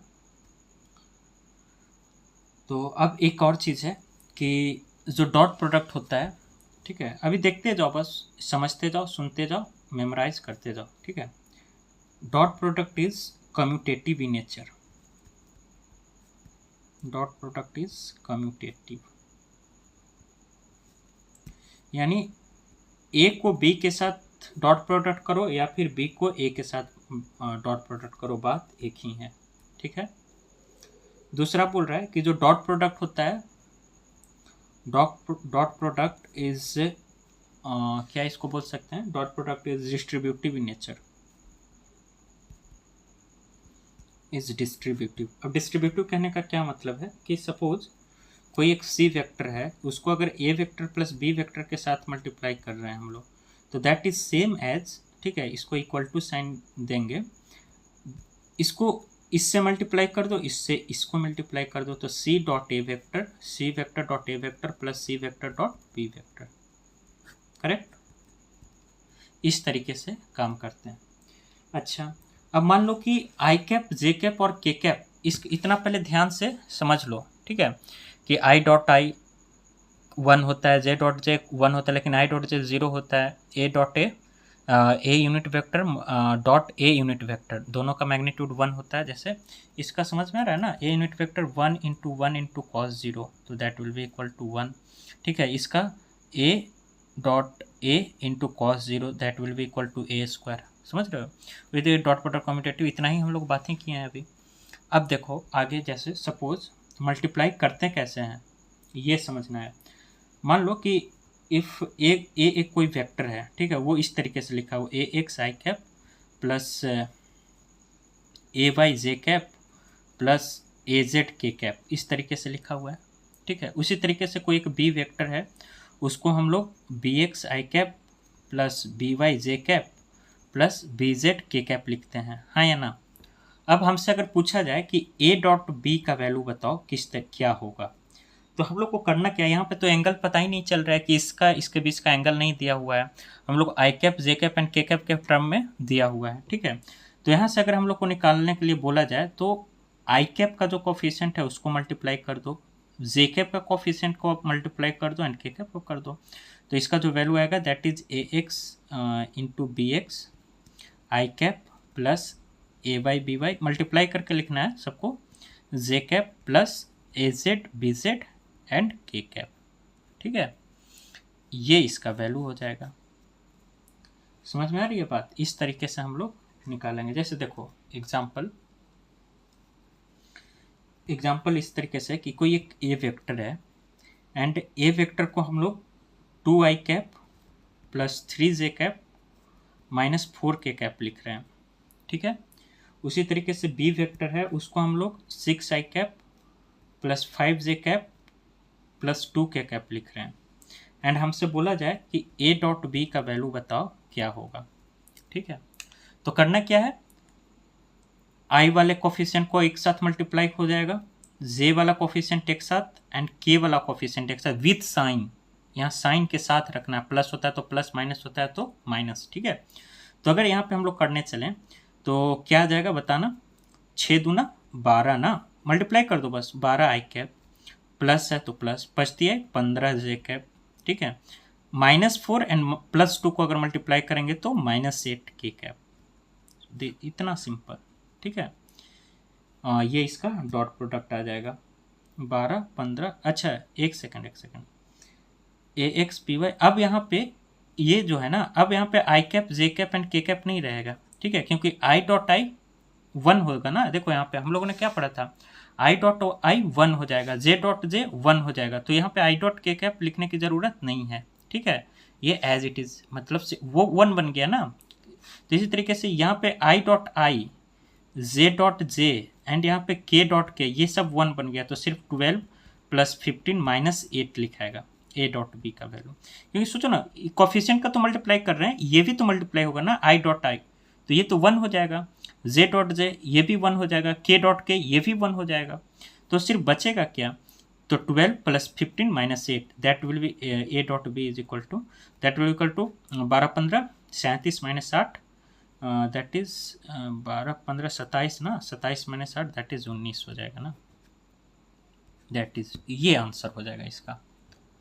तो अब एक और चीज़ है कि जो डॉट प्रोडक्ट होता है, ठीक है, अभी देखते जाओ, बस समझते जाओ, सुनते जाओ, मेमोराइज करते जाओ, ठीक है। Dot product is commutative in nature, dot product is commutative, यानी ए को बी के साथ डॉट प्रोडक्ट करो या फिर बी को ए के साथ डॉट प्रोडक्ट करो, बात एक ही है, ठीक है। दूसरा बोल रहा है कि जो डॉट प्रोडक्ट होता है, डॉट प्रोडक्ट इज क्या इसको बोल सकते हैं, dot product is distributive in nature, is distributive. अब डिस्ट्रीब्यूटिव कहने का क्या मतलब है कि सपोज कोई एक सी वेक्टर है, उसको अगर ए वेक्टर प्लस बी वेक्टर के साथ मल्टीप्लाई कर रहे हैं हम लोग, तो दैट इज सेम एज, ठीक है, इसको इक्वल टू साइन देंगे, इसको इससे मल्टीप्लाई कर दो, इससे इसको मल्टीप्लाई कर दो, तो C dot A vector, C vector dot A vector plus C vector dot B vector, correct, इस तरीके से काम करते हैं। अच्छा, अब मान लो कि आई कैप जे कैप और के कैप, इस इतना पहले ध्यान से समझ लो, ठीक है, कि आई डॉट आई 1 होता है, जे डॉट जे 1 होता है, लेकिन आई डॉट जे 0 होता है, ए डॉट ए यूनिट वेक्टर डॉट ए यूनिट वेक्टर, दोनों का मैग्नीट्यूड 1 होता है। जैसे इसका समझ में आ रहा है ना, A unit vector 1 into cos 0, तो that will be equal to 1, ठीक है। इसका A dot A into cos 0 that will be equal to A square, समझ रहे हो, विद डॉट प्रोडक्ट कम्यूटेटिव। इतना ही हम लोग बातें किए हैं अभी। अब देखो आगे, जैसे सपोज मल्टीप्लाई करते कैसे हैं ये समझना है। मान लो कि इफ़ एक कोई वेक्टर है, ठीक है, वो इस तरीके से लिखा हुआ ए x I cap plus A Y J cap plus A Z के कैप, इस तरीके से लिखा हुआ है, ठीक है। उसी तरीके से कोई एक बी वेक्टर है, उसको हम लोग B X I cap plus B Y J cap plus B Z के कैप लिखते हैं, हाँ या ना। अब हमसे अगर पूछा जाए कि ए डॉट बी का वैल्यू बताओ किस तरह क्या होगा, तो हम लोग को करना क्या है, यहाँ पे तो एंगल पता ही नहीं चल रहा है कि इसका इसके बीच का एंगल नहीं दिया हुआ है, हम लोग आई cap J cap and K cap के टर्म में दिया हुआ है, ठीक है। तो यहाँ से अगर हम लोग को निकालने के लिए बोला जाए तो आई कैप का जो कोफिशिएंट है उसको मल्टीप्लाई कर दो, जे कैप का कोफिशिएंट को मल्टीप्लाई कर दो एंड के कैप को कर दो, तो इसका जो वैल्यू आएगा that is A X into B X I cap plus A Y B Y, multiply करके लिखना है सबको, J cap plus A Z B Z and K cap, ठीक है, ये इसका वैल्यू हो जाएगा। समझ में आ रही है बात, इस तरीके से हम लोग निकालेंगे। जैसे देखो एग्जाम्पल इस तरीके से कि कोई एक ए वेक्टर है एंड ए वेक्टर को हम लोग 2i cap plus 3j cap minus 4k cap लिख रहे हैं, ठीक है। उसी तरीके से बी वेक्टर है, उसको हम लोग 6i cap plus 5j cap plus 2k cap लिख रहे हैं। एंड हमसे बोला जाए कि ए डॉट बी का वैल्यू बताओ क्या होगा, ठीक है। तो करना क्या है, आई वाले कोफिशिएंट को एक साथ मल्टीप्लाई हो जाएगा, जे वाला कोफिशिएंट एक साथ एंड के वाला कोफिशिएंट एक साथ विथ साइन। यहाँ साइन के साथ रखना है, प्लस होता है तो प्लस, माइनस होता है तो माइनस, ठीक है। तो अगर यहाँ पे हम लोग करने चलें तो क्या आ जाएगा बताना, 6 दूना 12 ना, मल्टीप्लाई कर दो बस, 12i कैप प्लस है तो प्लस, बचती है 15j कैप, ठीक है। -4 एंड +2 को अगर मल्टीप्लाई करेंगे तो -8k कैप, इतना सिंपल, ठीक है। ये इसका डॉट प्रोडक्ट आ जाएगा 12 15। अच्छा एक सेकंड AXPY। अब यहाँ पे ये जो है ना, अब यहाँ पे i cap j cap and k cap नहीं रहेगा, ठीक है, क्योंकि i डॉट आई 1 होगा ना। देखो यहाँ पे हम लोगों ने क्या पढ़ा था, i डॉट आई 1 हो जाएगा, j डॉट जे 1 हो जाएगा, तो यहाँ पे i डॉट k कैप लिखने की ज़रूरत नहीं है, ठीक है। ये एज इट इज़ मतलब से वो 1 बन गया ना। तो इसी तरीके से यहाँ पे i dot I, J dot J and यहाँ पे k डॉट के, ये सब 1 बन गया, तो सिर्फ 12 प्लस 15 माइनस 8 लिखाएगा ए डॉट बी का वैल्यू। क्योंकि सोचो ना, कोफिशिएंट का तो मल्टीप्लाई कर रहे हैं, ये भी तो मल्टीप्लाई होगा ना आई डॉट आई, तो ये तो 1 हो जाएगा, जे डॉट जे ये भी 1 हो जाएगा, के डॉट के ये भी 1 हो जाएगा, तो सिर्फ बचेगा क्या, तो 12 plus 15 minus 8, that will be A dot B is equal to, that will equal to 12 15 37 minus 8, that is 12 15 27 ना, 27 माइनस 8 दैट इज 19 हो जाएगा ना, दैट इज ये आंसर हो जाएगा इसका,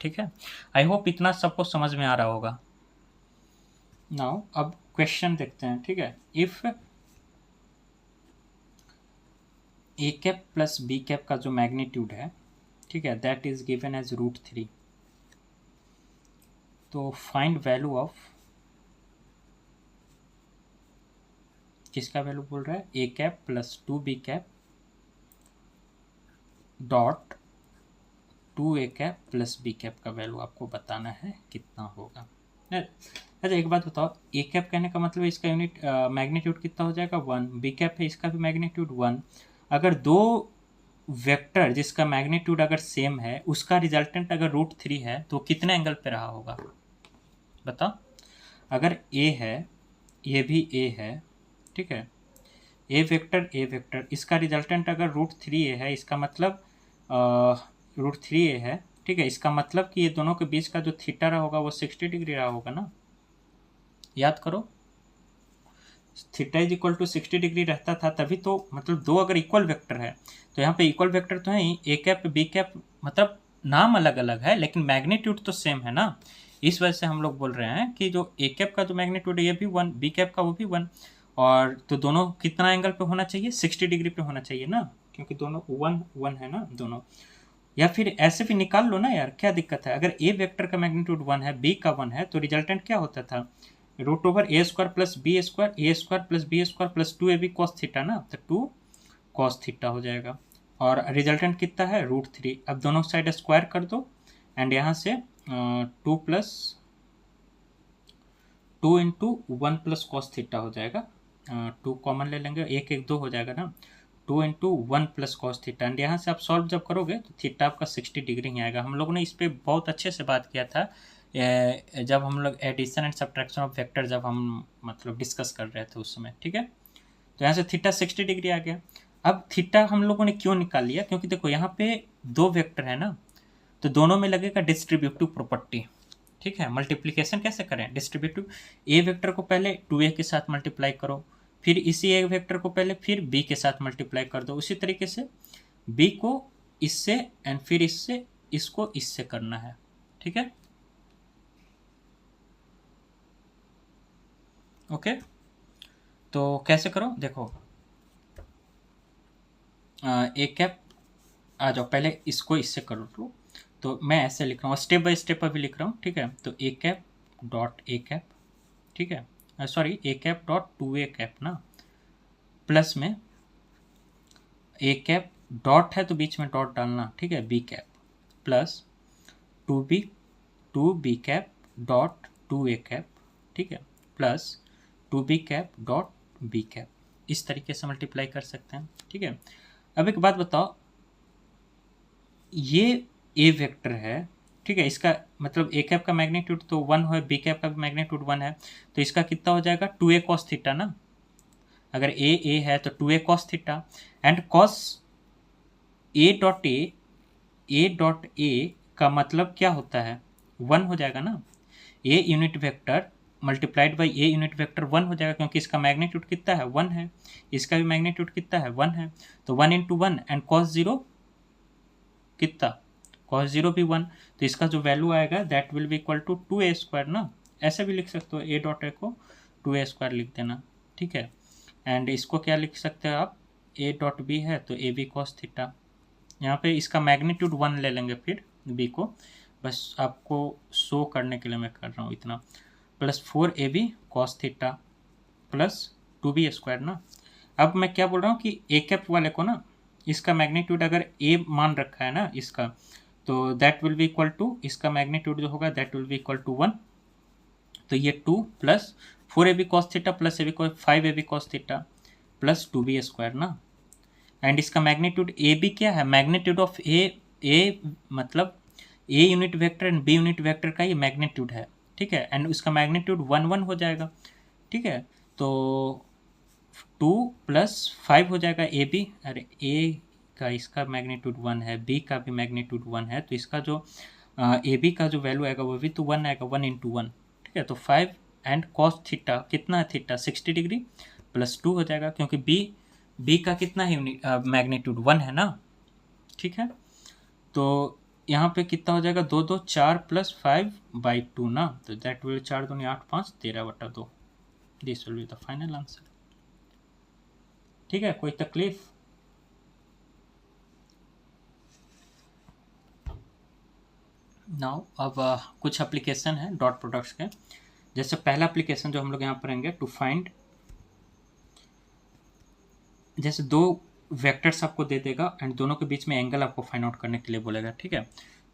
ठीक है। आई होप इतना सबको समझ में आ रहा होगा। नाउ अब क्वेश्चन देखते हैं, ठीक है। If A cap plus B cap का जो मैग्नीट्यूड है, ठीक है, दैट इज गिवन एज √3, तो फाइंड वैल्यू ऑफ, किसका वैल्यू बोल रहा है, A cap plus 2b cap dot 2a cap plus b cap का वैल्यू आपको बताना है कितना होगा। अच्छा एक बात बताओ, ए कैप कहने का मतलब इसका यूनिट मैग्नीट्यूड कितना हो जाएगा 1, बी कैप है इसका भी मैग्नीट्यूड 1। अगर दो वेक्टर जिसका मैग्नीट्यूड अगर सेम है, उसका रिजल्टेंट अगर √3 है, तो कितने एंगल पे रहा होगा बताओ। अगर ए है, ये भी ए है, ठीक है, ए वेक्टर इसका रिजल्टेंट अगर √3a है, इसका मतलब √3a है, ठीक है, इसका मतलब कि ये दोनों के बीच का जो थीटा रहा होगा वो 60 डिग्री रहा होगा ना, याद करो, theta is equal to 60 degree रहता था तभी तो, मतलब दो अगर इक्वल वेक्टर है तो यहाँ पे इक्वल वेक्टर तो है ही, ए कैप बी कैप, मतलब नाम अलग अलग है लेकिन मैग्नीट्यूड तो सेम है ना। इस वजह से हम लोग बोल रहे हैं कि जो ए कैप का जो मैग्नीट्यूड है ये भी 1, बी कैप का वो भी 1, और तो दोनों कितना एंगल पे होना चाहिए, 60 डिग्री पे होना चाहिए ना, क्योंकि दोनों 1 है ना दोनों। या फिर ऐसे भी निकाल लो ना यार, क्या दिक्कत है, अगर ए वेक्टर का मैग्नीट्यूड 1 है, बी का 1 है, तो रिजल्टेंट क्या होता था, √a² plus b² a² plus b² plus 2ab cos theta ना, तो 2 cos थीटा हो जाएगा, और रिजल्टेंट कितना है √3। अब दोनों साइड स्क्वायर कर दो एंड यहाँ से 2 plus 2 into 1 plus cos theta हो जाएगा, 2 कॉमन ले लेंगे, 1 1 2 हो जाएगा ना, 2 into 1 plus cos theta, and यहाँ से आप सॉल्व जब करोगे तो थीटा आपका 60 डिग्री ही आएगा। हम लोगों ने इस पर बहुत अच्छे से बात किया था जब हम लोग addition and subtraction of vector जब हम मतलब डिस्कस कर रहे थे उस समय, ठीक है। तो यहाँ से थीटा 60 डिग्री आ गया। अब थीटा हम लोगों ने क्यों निकाल लिया, क्योंकि देखो यहाँ पे दो वेक्टर है ना, तो दोनों में लगेगा डिस्ट्रीब्यूटिव प्रॉपर्टी, ठीक है। मल्टीप्लिकेशन कैसे करें, डिस्ट्रीब्यूटिव, ए वेक्टर को पहले 2a के साथ मल्टीप्लाई करो, फिर इसी ए वेक्टर को पहले फिर b के साथ मल्टीप्लाई कर दो, उसी तरीके से b को इससे एंड फिर इससे, इसको इससे करना है, ठीक है, ओके। तो कैसे करो, देखो ए कैप आ जाओ, पहले इसको इससे करो, तो मैं ऐसे लिख रहा हूँ, स्टेप बाय स्टेप अभी लिख रहा हूँ, ठीक है। तो A cap dot A cap, ठीक है, sorry A cap dot 2a cap ना, प्लस में ए कैप डॉट है तो बीच में डॉट डालना, ठीक है, B cap plus 2b cap dot two A cap, ठीक है, plus two B cap dot B cap, इस तरीके से मल्टीप्लाई कर सकते हैं, ठीक है। अब एक बात बताओ, ये ए वेक्टर है, ठीक है, इसका मतलब ए कैप का मैग्नीट्यूड तो 1 है, बी कैप का भी मैग्नीट्यूड 1 है, तो इसका कितना हो जाएगा 2a cos थीटा ना। अगर ए है तो 2a cos theta, and cos A dot A का मतलब क्या होता है 1 हो जाएगा ना। A unit vector multiplied by A unit vector 1 हो जाएगा, क्योंकि इसका मैग्नीट्यूड कितना है 1 है, इसका भी मैग्नीट्यूड कितना है 1 है, तो 1 इंटू 1 एंड cos 0 कितना, cos 0 भी 1, तो इसका जो वैल्यू आएगा that will be equal to 2a square ना। ऐसे भी लिख सकते हो, ए डॉट ए को 2a स्क्वायर लिख देना, ठीक है। एंड इसको क्या लिख सकते हो आप, ए डॉट बी है तो ए बी कॉस थीटा, यहाँ पे इसका मैग्नीट्यूड 1 ले लेंगे फिर बी को, बस आपको शो करने के लिए मैं कर रहा हूँ इतना, plus 4ab cos theta plus 2b square ना। अब मैं क्या बोल रहा हूँ कि ए कैप वाले को ना, इसका मैग्नीट्यूड अगर ए मान रखा है ना इसका, तो that will be equal to, इसका मैग्नीट्यूड जो होगा that will be equal to 1, तो ये 2 plus 4ab cos theta plus ab cos 5ab cos theta plus 2b square ना। एंड इसका मैग्नीट्यूड ए बी क्या है, मैग्नीट्यूड ऑफ ए मतलब A unit vector and B unit vector का ये magnitude है, ठीक है, एंड उसका मैग्नीट्यूड 1 हो जाएगा, ठीक है। तो 2 प्लस 5 हो जाएगा ए बी, अरे ए का इसका मैग्नीट्यूड 1 है, बी का भी मैग्नीट्यूड 1 है, तो इसका जो ए बी का जो वैल्यू आएगा वो भी तो 1 आएगा, 1 इंटू 1, ठीक है। तो 5 एंड कॉस थीटा कितना है, थीटा 60 डिग्री प्लस 2 हो जाएगा, क्योंकि बी का कितना है मैग्नीट्यूड 1 है ना, ठीक है। तो यहाँ पे कितना हो जाएगा, 2 2 4 प्लस 5/2 ना, तो दैट विल 4 दूनी 8 5 13/2, this will be the final answer, ठीक है। कोई तकलीफ? नाउ अब कुछ एप्लीकेशन है डॉट प्रोडक्ट्स के, जैसे पहला एप्लीकेशन जो हम लोग यहाँ पढ़ेंगे, टू फाइंड, जैसे दो वेक्टर्स आपको दे देगा एंड दोनों के बीच में एंगल आपको फाइंड आउट करने के लिए बोलेगा, ठीक है।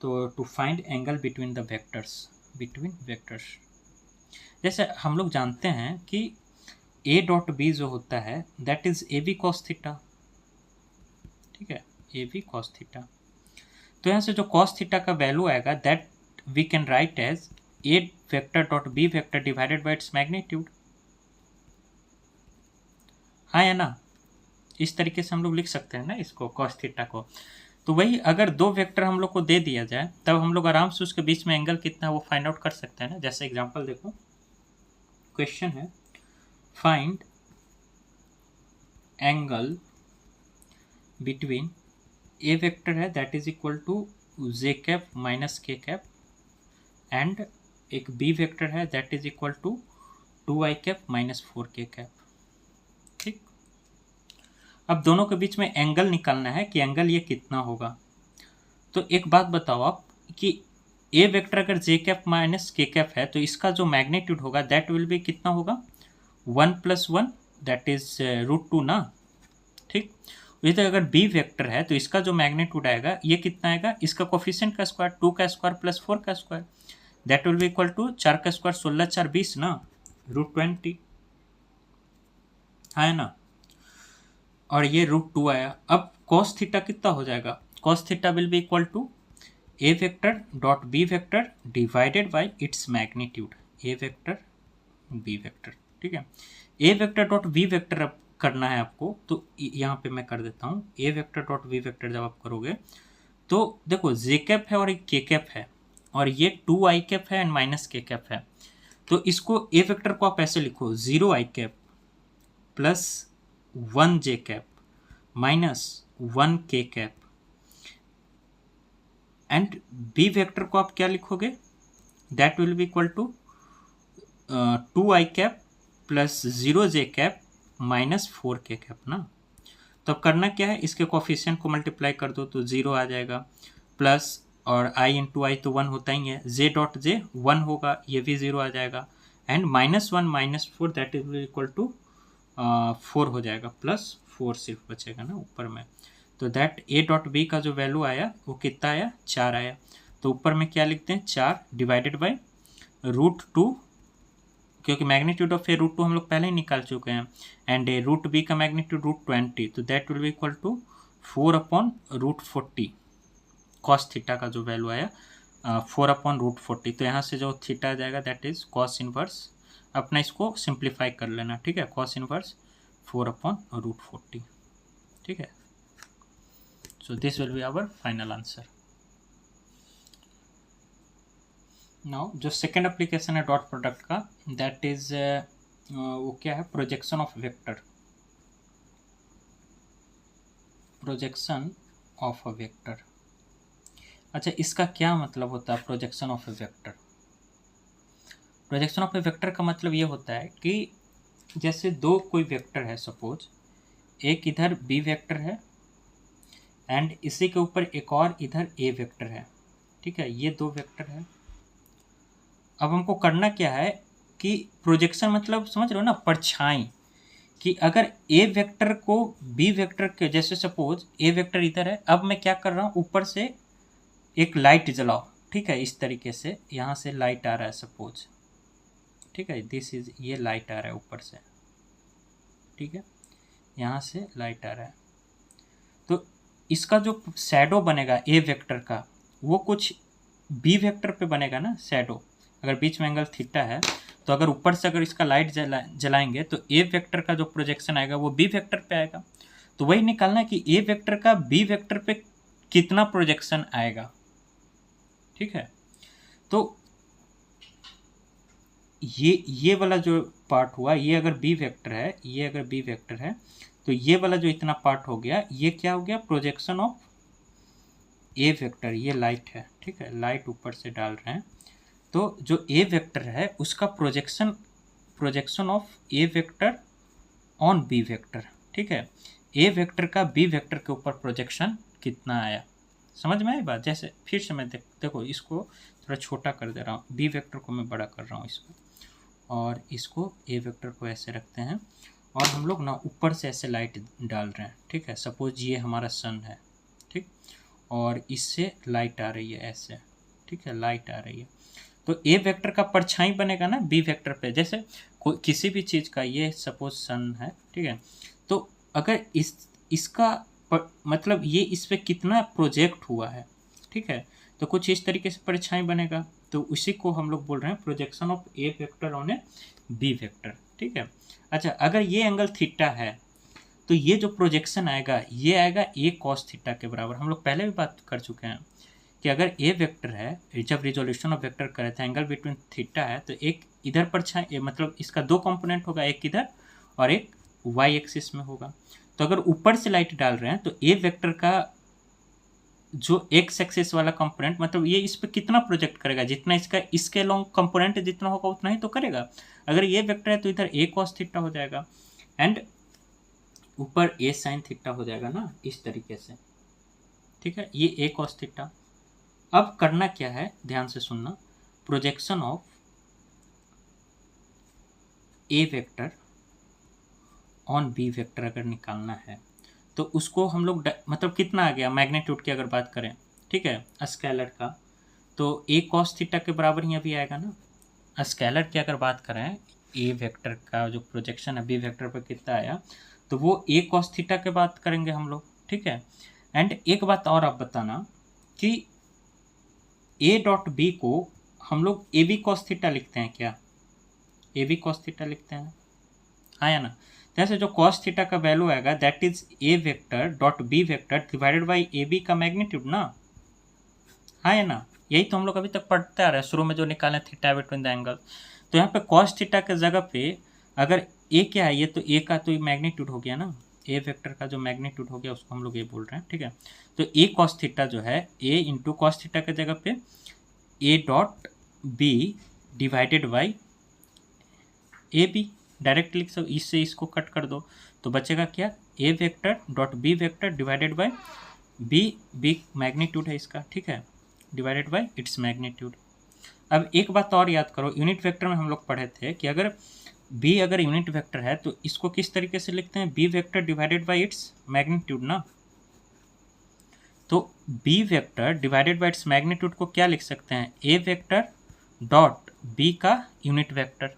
तो to find angle between the vectors, जैसे हम लोग जानते हैं कि ए डॉट बी जो होता है that is A B cos theta, ठीक है, ए बी कॉस थीटा। तो यहाँ से जो कॉस थीटा का वैल्यू आएगा that we can write as A vector dot B vector divided by its magnitude, हाँ या ना, इस तरीके से हम लोग लिख सकते हैं ना इसको, कॉस थीटा को। तो वही अगर दो वेक्टर हम लोग को दे दिया जाए तब हम लोग आराम से उसके बीच में एंगल कितना है वो फाइंड आउट कर सकते हैं ना। जैसे एग्जांपल देखो, क्वेश्चन है find angle between A vector है that is equal to J cap minus K cap and एक बी वेक्टर है that is equal to 2i cap minus 4k cap, ठीक। अब दोनों के बीच में एंगल निकालना है कि एंगल ये कितना होगा। तो एक बात बताओ आप कि ए वेक्टर अगर जे कैप माइनस के कैप है तो इसका जो मैग्नीट्यूड होगा दैट विल बी कितना होगा, 1 + 1 दैट इज √2 ना, ठीक। इसी तरह अगर बी वेक्टर है तो इसका जो मैग्नीट्यूड आएगा ये कितना आएगा, इसका कोफिशिएंट का स्क्वायर 2 का स्क्वायर प्लस 4 का square that will be equal to 4 का स्क्वायर 16 4 20 ना, √20, है ना, और ये √2 आया। अब cos थीटा कितना हो जाएगा, cos theta will be equal to A vector dot B vector divided by its magnitude, A vector B vector, ठीक है। A vector dot B vector अब करना है आपको, तो यहाँ पे मैं कर देता हूँ, ए वेक्टर डॉट बी वेक्टर जब आप करोगे तो देखो जे कैप है और एक के कैप है और ये 2i कैप है एंड माइनस के कैप है, तो इसको ए वेक्टर को आप ऐसे लिखो 0i cap plus 1j cap minus 1k cap, and B vector को आप क्या लिखोगे, that will be equal to 2i cap plus 0j cap minus 4k cap ना। तो अब करना क्या है, इसके कोफिशिएंट को मल्टीप्लाई कर दो तो 0 आ जाएगा, प्लस और i इंटू आई तो 1 होता ही है, j डॉट j 1 होगा, ये भी 0 आ जाएगा, and -1 - 4 that is equal to 4 हो जाएगा, प्लस 4 सिर्फ बचेगा ना ऊपर में। तो दैट a डॉट b का जो वैल्यू आया वो कितना आया, 4 आया। तो ऊपर में क्या लिखते हैं, 4 डिवाइडेड बाई √2, क्योंकि मैग्नीट्यूड ऑफ ए √2 हम लोग पहले ही निकाल चुके हैं, एंड ए √b का मैग्नीट्यूड √20, तो that will be equal to 4/√40 cos theta का जो वैल्यू आया 4/√40। तो यहाँ से जो थीटा आ जाएगा दैट इज कॉस इनवर्स, अपना इसको सिंप्लीफाई कर लेना, ठीक है, कॉस इनवर्स 4/√40, ठीक है। So this will be our final answer. Now जो सेकेंड एप्लीकेशन है डॉट प्रोडक्ट का, दैट इज वो क्या है, projection of vector, projection of a vector. अच्छा, इसका क्या मतलब होता है projection of A vector? Projection of A vector का मतलब ये होता है कि जैसे दो कोई वेक्टर है, सपोज एक इधर बी वेक्टर है एंड इसी के ऊपर एक और इधर ए वेक्टर है, ठीक है, ये दो वेक्टर है। अब हमको करना क्या है कि प्रोजेक्शन मतलब समझ रहे हो ना, परछाई, कि अगर ए वेक्टर को बी वेक्टर के, जैसे सपोज ए वेक्टर इधर है, अब मैं क्या कर रहा हूँ, ऊपर से एक लाइट जलाओ, ठीक है, इस तरीके से यहाँ से लाइट आ रहा है सपोज, ठीक है, दिस इज, ये लाइट आ रहा है ऊपर से, ठीक है, यहाँ से लाइट आ रहा है, तो इसका जो शैडो बनेगा ए वेक्टर का वो कुछ बी वेक्टर पे बनेगा ना शैडो। अगर बीच में एंगल थीटा है तो अगर ऊपर से अगर इसका लाइट जलाएंगे तो ए वेक्टर का जो प्रोजेक्शन आएगा वो बी वेक्टर पे आएगा। तो वही निकालना है कि ए वेक्टर का बी वेक्टर पे कितना प्रोजेक्शन आएगा, ठीक है। तो ये वाला जो पार्ट हुआ, ये अगर बी वेक्टर है, ये अगर बी वेक्टर है, तो ये वाला जो इतना पार्ट हो गया, ये क्या हो गया, प्रोजेक्शन ऑफ ए वेक्टर। ये लाइट है, ठीक है, लाइट ऊपर से डाल रहे हैं, तो जो ए वेक्टर है उसका projection of A vector on B vector, ठीक है, ए वेक्टर का बी वेक्टर के ऊपर प्रोजेक्शन कितना आया, समझ में आई बात? जैसे फिर से मैं देखो इसको थोड़ा छोटा कर दे रहा हूँ, बी वेक्टर को मैं बड़ा कर रहा हूँ इसको, और इसको ए वेक्टर को ऐसे रखते हैं, और हम लोग ना ऊपर से ऐसे लाइट डाल रहे हैं, ठीक है, सपोज ये हमारा सन है, ठीक, और इससे लाइट आ रही है ऐसे, ठीक है, लाइट आ रही है, तो ए वेक्टर का परछाई बनेगा ना बी वेक्टर पे, जैसे किसी भी चीज़ का, ये सपोज सन है, ठीक है, तो अगर इसका मतलब ये इस पे कितना प्रोजेक्ट हुआ है, ठीक है, तो कुछ इस तरीके से परछाई बनेगा, तो उसी को हम लोग बोल रहे हैं projection of A vector on a B vector, ठीक है। अच्छा, अगर ये एंगल थीटा है तो ये जो प्रोजेक्शन आएगा ये आएगा ए कॉस थीटा के बराबर। हम लोग पहले भी बात कर चुके हैं कि अगर ए वेक्टर है, जब रिजोल्यूशन ऑफ वेक्टर करे थे, एंगल बिटवीन थीटा है, तो एक इधर परछाई, मतलब इसका दो कंपोनेंट होगा, एक इधर और एक वाई एक्सिस में होगा। तो अगर ऊपर से लाइट डाल रहे हैं तो ए वेक्टर का जो एक्स एक्सिस वाला कंपोनेंट, मतलब ये इस पर कितना प्रोजेक्ट करेगा, जितना इसका इसके लॉन्ग कंपोनेंट जितना होगा उतना ही तो करेगा। अगर ये वेक्टर है तो इधर ए कॉस थीटा हो जाएगा एंड ऊपर ए साइन थीटा हो जाएगा ना, इस तरीके से, ठीक है, ये ए कॉस थीटा। अब करना क्या है, ध्यान से सुनना, projection of A vector on B vector अगर निकालना है तो उसको हम लोग मतलब कितना आ गया मैग्नीट्यूड की अगर बात करें, ठीक है, स्केलर का, तो ए कॉस थीटा के बराबर ही अभी आएगा ना। स्केलर की अगर बात करें, ए वेक्टर का जो प्रोजेक्शन है बी वेक्टर पर कितना आया, तो वो ए कॉस थीटा के बात करेंगे हम लोग, ठीक है। एंड एक बात और आप बताना कि ए डॉट बी को हम लोग ए बी कॉस थीटा लिखते हैं क्या, ए बी कॉस थीटा लिखते हैं, हाँ या ना। जैसे जो कॉस थीटा का वैल्यू आएगा that is A vector dot B vector divided by A B का मैग्नीट्यूड ना, हाँ या ना। यही तो हम लोग अभी तक पढ़ते आ रहे हैं, शुरू में जो निकाले थीटा बिटवीन द एंगल। तो यहाँ पे कॉस थीटा के जगह पे अगर ए क्या है, ये तो ए का तो मैग्नीट्यूड हो गया ना, ए वेक्टर का जो मैग्नीट्यूड हो गया उसको हम लोग ये बोल रहे हैं, ठीक है। तो ए कॉस थीटा जो है, ए इंटू कॉस थीटा के जगह पे A dot B divided by A B direct लिख सकते, इससे इसको कट कर दो तो बचेगा क्या, A vector dot B vector divided by B magnitude है इसका, ठीक है, डिवाइडेड बाई इट्स मैग्नीट्यूड। अब एक बात और याद करो, यूनिट वेक्टर में हम लोग पढ़े थे कि अगर बी अगर यूनिट वेक्टर है तो इसको किस तरीके से लिखते हैं, B vector divided by its magnitude ना। तो B vector divided by its magnitude को क्या लिख सकते हैं, ए वेक्टर डॉट बी का यूनिट वेक्टर,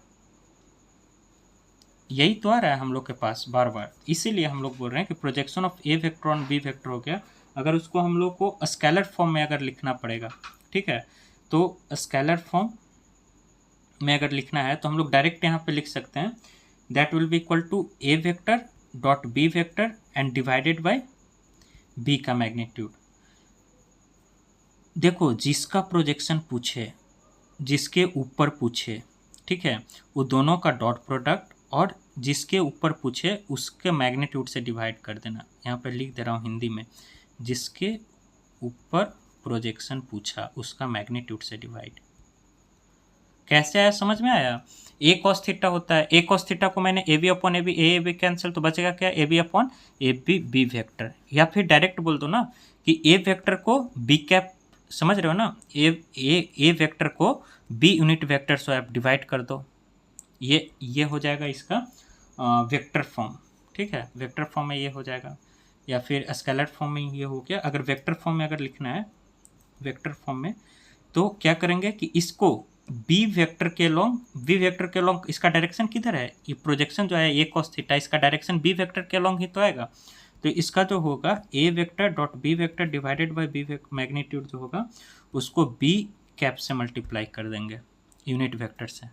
यही तो आ रहा है हम लोग के पास बार बार, इसीलिए हम लोग बोल रहे हैं कि projection of A vector on B vector हो गया। अगर उसको हम लोग को स्केलर फॉर्म में अगर लिखना पड़ेगा, ठीक है, तो स्केलर फॉर्म में अगर लिखना है तो हम लोग डायरेक्ट यहाँ पे लिख सकते हैं that will be equal to A vector dot B vector and divided by B का मैग्नीट्यूड। देखो जिसका प्रोजेक्शन पूछे, जिसके ऊपर पूछे, ठीक है, वो दोनों का डॉट प्रोडक्ट और जिसके ऊपर पूछे उसके मैग्नीट्यूड से डिवाइड कर देना। यहाँ पे लिख दे रहा हूँ हिंदी में, जिसके ऊपर प्रोजेक्शन पूछा उसका मैग्नीट्यूड से डिवाइड। कैसे आया, समझ में आया? ए कॉस थीटा होता है, ए कॉस थीटा को मैंने A B upon A B cancel, तो बचेगा क्या, A B upon A B vector. या फिर डायरेक्ट बोल दो ना कि ए वेक्टर को बी कैप, समझ रहे हो ना, ए वेक्टर को बी यूनिट वेक्टर से आप डिवाइड कर दो, ये हो जाएगा इसका वेक्टर फॉर्म, ठीक है, वेक्टर फॉर्म में ये हो जाएगा। या फिर स्केलर फॉर्म में ये हो गया। अगर वेक्टर फॉर्म में अगर लिखना है, वेक्टर फॉर्म में, तो क्या करेंगे कि इसको बी वेक्टर के लॉन्ग इसका डायरेक्शन किधर है, ये प्रोजेक्शन जो है ए कॉस थीटा, इसका डायरेक्शन बी वेक्टर के लॉन्ग ही तो आएगा। तो इसका जो होगा A vector dot B vector divided by B magnitude जो होगा उसको बी कैप से मल्टीप्लाई कर देंगे यूनिट वेक्टर से,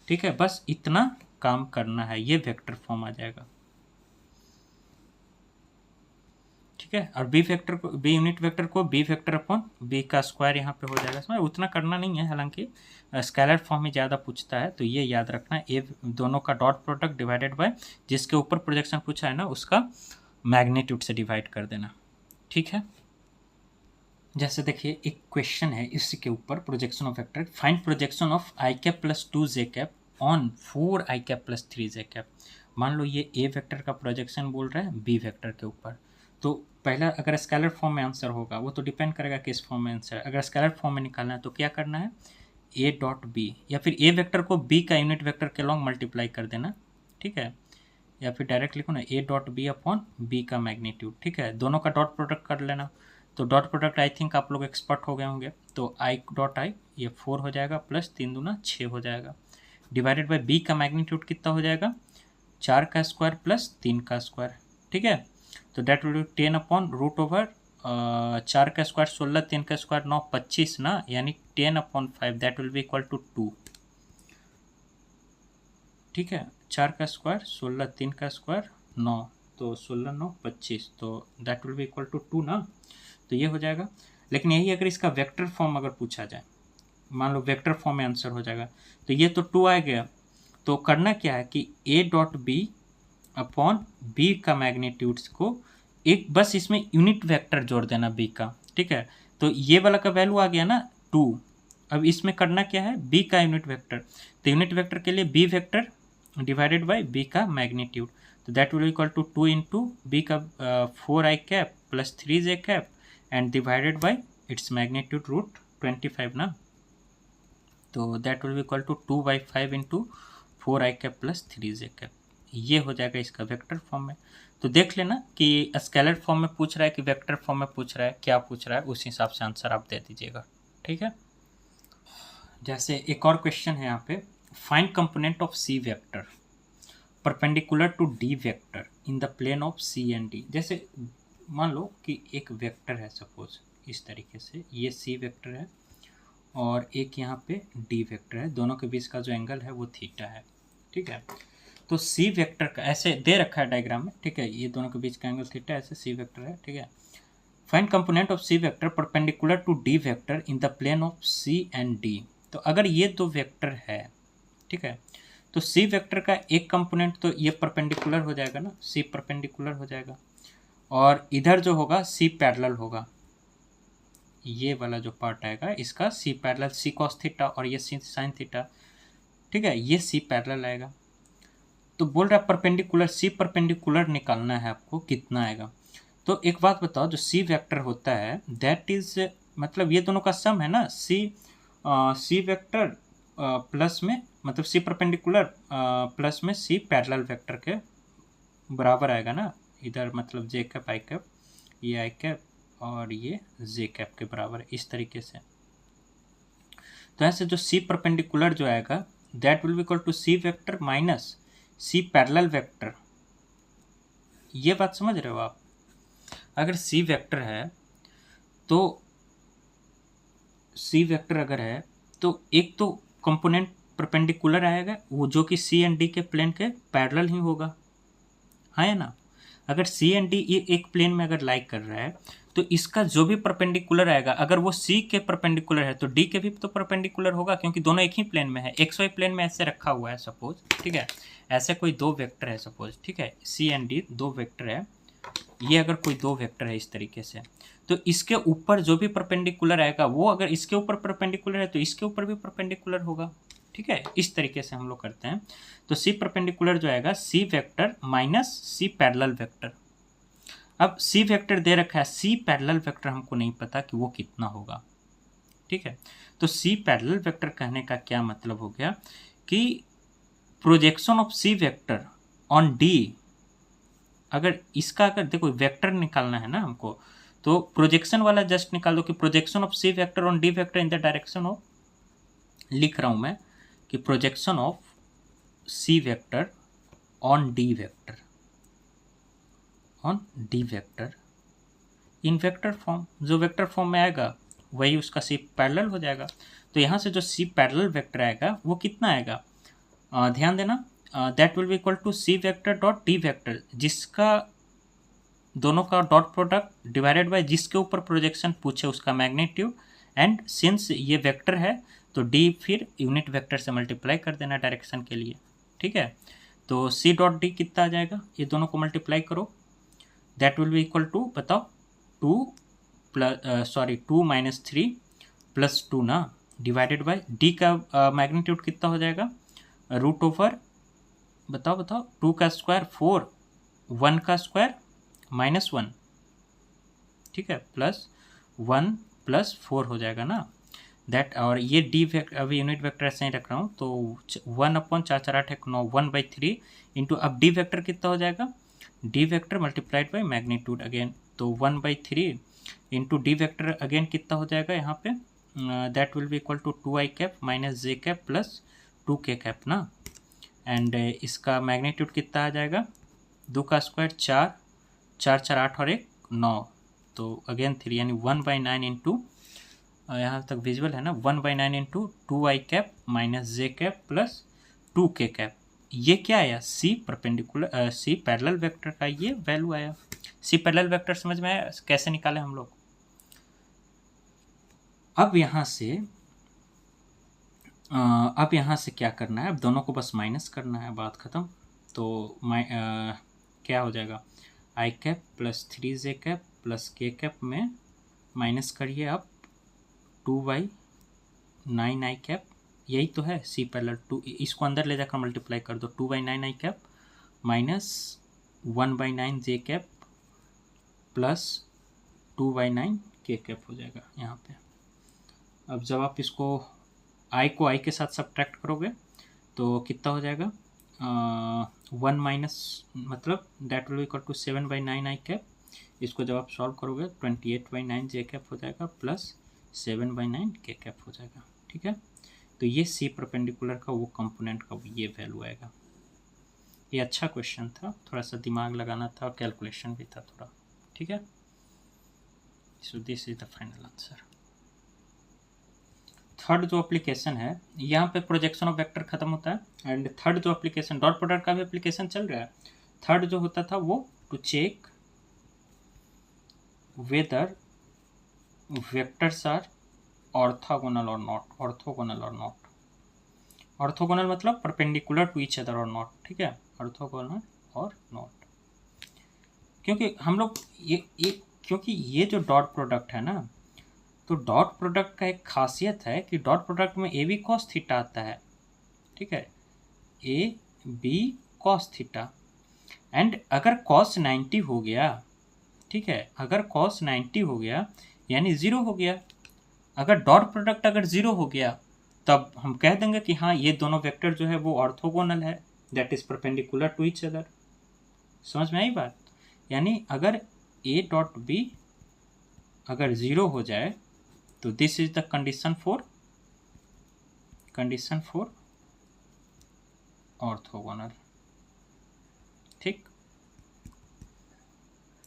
ठीक है। बस इतना काम करना है, ये वेक्टर फॉर्म आ जाएगा, ठीक है। और बी वेक्टर को, बी यूनिट वेक्टर को बी वेक्टर अपॉन बी का स्क्वायर यहाँ पे हो जाएगा। इसमें उतना करना नहीं है, हालांकि स्केलर फॉर्म ही ज़्यादा पूछता है, तो ये याद रखना, ए दोनों का डॉट प्रोडक्ट डिवाइडेड बाय जिसके ऊपर प्रोजेक्शन पूछा है ना उसका मैग्नीट्यूड से डिवाइड कर देना, ठीक है। जैसे देखिए एक क्वेश्चन है इसी के ऊपर, projection of vector, find projection of I cap plus 2 J cap on 4 I cap plus 3 J cap. मान लो ये ए वेक्टर का प्रोजेक्शन बोल रहा है बी वेक्टर के ऊपर, तो पहला अगर स्केलर फॉर्म में आंसर होगा वो तो डिपेंड करेगा किस फॉर्म में आंसर है। अगर स्केलर फॉर्म में निकालना है तो क्या करना है, ए डॉट बी, या फिर ए वेक्टर को बी का यूनिट वेक्टर के लॉन्ग मल्टीप्लाई कर देना, ठीक है। या फिर डायरेक्ट लिखो ना A dot B upon B का मैग्नीट्यूड, ठीक है। दोनों का डॉट प्रोडक्ट कर लेना, तो डॉट प्रोडक्ट आई थिंक आप लोग एक्सपर्ट हो गए होंगे, तो आई डॉट आई ये 4 हो जाएगा प्लस 3 दूना 6 हो जाएगा, डिवाइडेड बाय बी का मैग्नीट्यूड कितना हो जाएगा, 4 का स्क्वायर प्लस 3 का स्क्वायर, ठीक है। तो that will be 10 upon root over 4 का स्क्वायर 16, 3 का स्क्वायर 9, 25 ना, यानी 10 upon 5 that will be equal to 2, ठीक है। 4 का स्क्वायर 16, 3 का स्क्वायर 9, तो 16 9 25, तो that will be equal to 2 ना, तो ये हो जाएगा। लेकिन यही अगर इसका वेक्टर फॉर्म अगर पूछा जाए, मान लो वेक्टर फॉर्म में आंसर हो जाएगा, तो ये तो 2 आ गया, तो करना क्या है कि A dot B upon B का मैग्नीट्यूड्स को एक बस इसमें यूनिट वेक्टर जोड़ देना बी का, ठीक है। तो ये वाला का वैल्यू आ गया ना 2, अब इसमें करना क्या है, बी का यूनिट वेक्टर, तो यूनिट वेक्टर के लिए B vector divided by B का मैग्नीट्यूड, तो that will equal to 2 into B का 4 I cap plus 3 J cap and divided by its magnitude root 25 ना, तो that will be equal to 2/5 into 4 I cap plus 3 J cap, ये हो जाएगा इसका vector form में। तो देख लेना कि स्केलर फॉर्म में पूछ रहा है कि वेक्टर फॉर्म में पूछ रहा है, क्या पूछ रहा है, उस हिसाब से आंसर आप दे दीजिएगा, ठीक है। जैसे एक और क्वेश्चन है यहाँ पे, find component of C vector perpendicular to D vector in the plane of C and D. जैसे मान लो कि एक वेक्टर है, सपोज इस तरीके से, ये सी वेक्टर है और एक यहाँ पे डी वेक्टर है, दोनों के बीच का जो एंगल है वो थीटा है, ठीक है। तो सी वेक्टर का ऐसे दे रखा है डायग्राम में, ठीक है, ये दोनों के बीच का एंगल थीटा, ऐसे सी वेक्टर है, ठीक है। Find component of C vector perpendicular to D vector in the plane of C and D. तो अगर ये दो वेक्टर है, ठीक है, तो सी वेक्टर का एक कंपोनेंट तो ये परपेंडिकुलर हो जाएगा ना, सी परपेंडिकुलर हो जाएगा, और इधर जो होगा सी पैरेलल होगा, ये वाला जो पार्ट आएगा इसका सी पैरेलल, सी कॉस थीटा और ये सी साइन थीटा, ठीक है, ये सी पैरेलल आएगा। तो बोल रहा है परपेंडिकुलर, सी परपेंडिकुलर निकालना है आपको, कितना आएगा। तो एक बात बताओ, जो सी वेक्टर होता है दैट इज, मतलब ये दोनों का सम है ना, सी वेक्टर प्लस में, मतलब सी परपेंडिकुलर प्लस में सी पैरेलल वेक्टर के बराबर आएगा ना, इधर मतलब जे कैप आई कैप, ये आई कैप और ये जे कैप के बराबर है, इस तरीके से। तो ऐसे जो सी परपेंडिकुलर जो आएगा that will be equal to C vector minus C parallel vector. ये बात समझ रहे हो आप? अगर सी वेक्टर है तो सी वेक्टर अगर है तो एक तो कंपोनेंट परपेंडिकुलर आएगा वो जो कि सी एंड डी के प्लेन के पैरेलल ही होगा, है ना। अगर सी एंड डी ये एक प्लेन में अगर लाइक कर रहा है तो इसका जो भी परपेंडिकुलर आएगा अगर वो सी के परपेंडिकुलर है तो डी के भी तो परपेंडिकुलर होगा, क्योंकि दोनों एक ही प्लेन में है, एक्स वाई प्लेन में ऐसे रखा हुआ है सपोज, ठीक है। ऐसे कोई दो वेक्टर है सपोज, ठीक है, सी एंड डी दो वेक्टर है, ये अगर कोई दो वेक्टर है इस तरीके से, तो इसके ऊपर जो भी परपेंडिकुलर आएगा वो अगर इसके ऊपर परपेंडिकुलर है तो इसके ऊपर भी परपेंडिकुलर होगा, ठीक है। इस तरीके से हम लोग करते हैं। तो सी परपेंडिकुलर जो आएगा C vector minus C parallel vector. अब सी वेक्टर दे रखा है, सी पैरेलल वेक्टर हमको नहीं पता कि वो कितना होगा, ठीक है। तो सी पैरेलल वेक्टर कहने का क्या मतलब हो गया कि projection of C vector on D, अगर इसका अगर देखो वेक्टर निकालना है ना हमको, तो प्रोजेक्शन वाला जस्ट निकाल दो कि projection of C vector on D vector in the direction of, लिख रहा हूं मैं कि projection of C vector on D vector, on D vector in vector form, जो वेक्टर फॉर्म में आएगा वही उसका सी पैरेलल हो जाएगा। तो यहाँ से जो सी पैरेलल वेक्टर आएगा वो कितना आएगा, ध्यान देना, that will be equal to C vector dot D vector, जिसका दोनों का डॉट प्रोडक्ट डिवाइडेड बाय जिसके ऊपर प्रोजेक्शन पूछे उसका मैग्नीट्यूड, एंड सिंस ये वेक्टर है तो डी फिर यूनिट वेक्टर से मल्टीप्लाई कर देना डायरेक्शन के लिए, ठीक है। तो सी डॉट डी कितना आ जाएगा, ये दोनों को मल्टीप्लाई करो, that will be equal to बताओ 2 माइनस 3 प्लस 2 ना, डिवाइडेड बाय डी का मैग्नीट्यूड कितना हो जाएगा, रूट ओवर बताओ 2 का स्क्वायर 4, 1 का स्क्वायर -1, ठीक है, प्लस 1 प्लस 4 हो जाएगा ना दैट, और ये डी वेक्टर अभी यूनिट वेक्टर ऐसे ही रख रहा हूँ, तो 1/4 = 1/3 इंटू, अब डी वेक्टर कितना हो जाएगा, D vector multiplied by magnitude again, तो 1/3 इंटू डी वेक्टर अगेन कितना हो जाएगा यहाँ पे, that will be equal to 2i cap minus J cap plus 2k cap ना, एंड इसका मैग्नीट्यूड कितना आ जाएगा, 2 का स्क्वायर 4, 4 4 8 और 1 9, तो अगेन 3 यानी 1/9 इंटू, यहाँ तक विजुअल है ना, 1/9 into 2i cap minus J cap plus 2k cap. ये क्या आया, C perpendicular C parallel vector का ये वैल्यू आया। सी पैरेलल वेक्टर समझ में आया कैसे निकाले हम लोग। अब यहाँ से क्या करना है, अब दोनों को बस माइनस करना है, बात खत्म। तो क्या हो जाएगा, I cap plus 3j cap plus k cap में माइनस करिए आप 2/9i कैप, यही तो है सी पैरेलल 2, इसको अंदर ले जाकर मल्टीप्लाई कर दो, 2/9i cap minus 1/9j cap plus 2/9 k cap हो जाएगा यहाँ पे। अब जब आप इसको i को i के साथ सब्ट्रैक्ट करोगे तो कितना हो जाएगा, 1 माइनस मतलब that will equal to 7/9i cap, इसको जब आप सॉल्व करोगे 28/9j कैप हो जाएगा प्लस 7/9 k कैप हो जाएगा, ठीक है। तो ये सी परपेंडिकुलर का वो कंपोनेंट का ये वैल्यू आएगा। ये अच्छा क्वेश्चन था, थोड़ा सा दिमाग लगाना था और कैलकुलेशन भी था थोड़ा, ठीक है। So this is the final answer. Third जो एप्लीकेशन है, यहाँ पे प्रोजेक्शन ऑफ वेक्टर खत्म होता है, एंड थर्ड जो एप्लीकेशन डॉट प्रोडक्ट का भी एप्लीकेशन चल रहा है। थर्ड जो होता था वो to check whether vectors are orthogonal और नॉट, ऑर्थोगोनल और नॉट, ऑर्थोगोनल मतलब परपेंडिकुलर टू ईच अदर और नॉट, ठीक है, ऑर्थोगोनल और नॉट। क्योंकि हम लोग क्योंकि ये जो डॉट प्रोडक्ट है ना, तो डॉट प्रोडक्ट का एक खासियत है कि डॉट प्रोडक्ट में ए बी कॉस थीटा आता है, ठीक है, A B cos theta, and अगर कॉस 90 हो गया, ठीक है, अगर कॉस 90 हो गया यानी 0 हो गया। अगर डॉट प्रोडक्ट अगर 0 हो गया तब हम कह देंगे कि हाँ ये दोनों वेक्टर जो है वो ऑर्थोगोनल है, that is perpendicular to each other. समझ में आई बात? यानी अगर ए डॉट बी अगर 0 हो जाए तो this is the condition for condition for orthogonal. ठीक,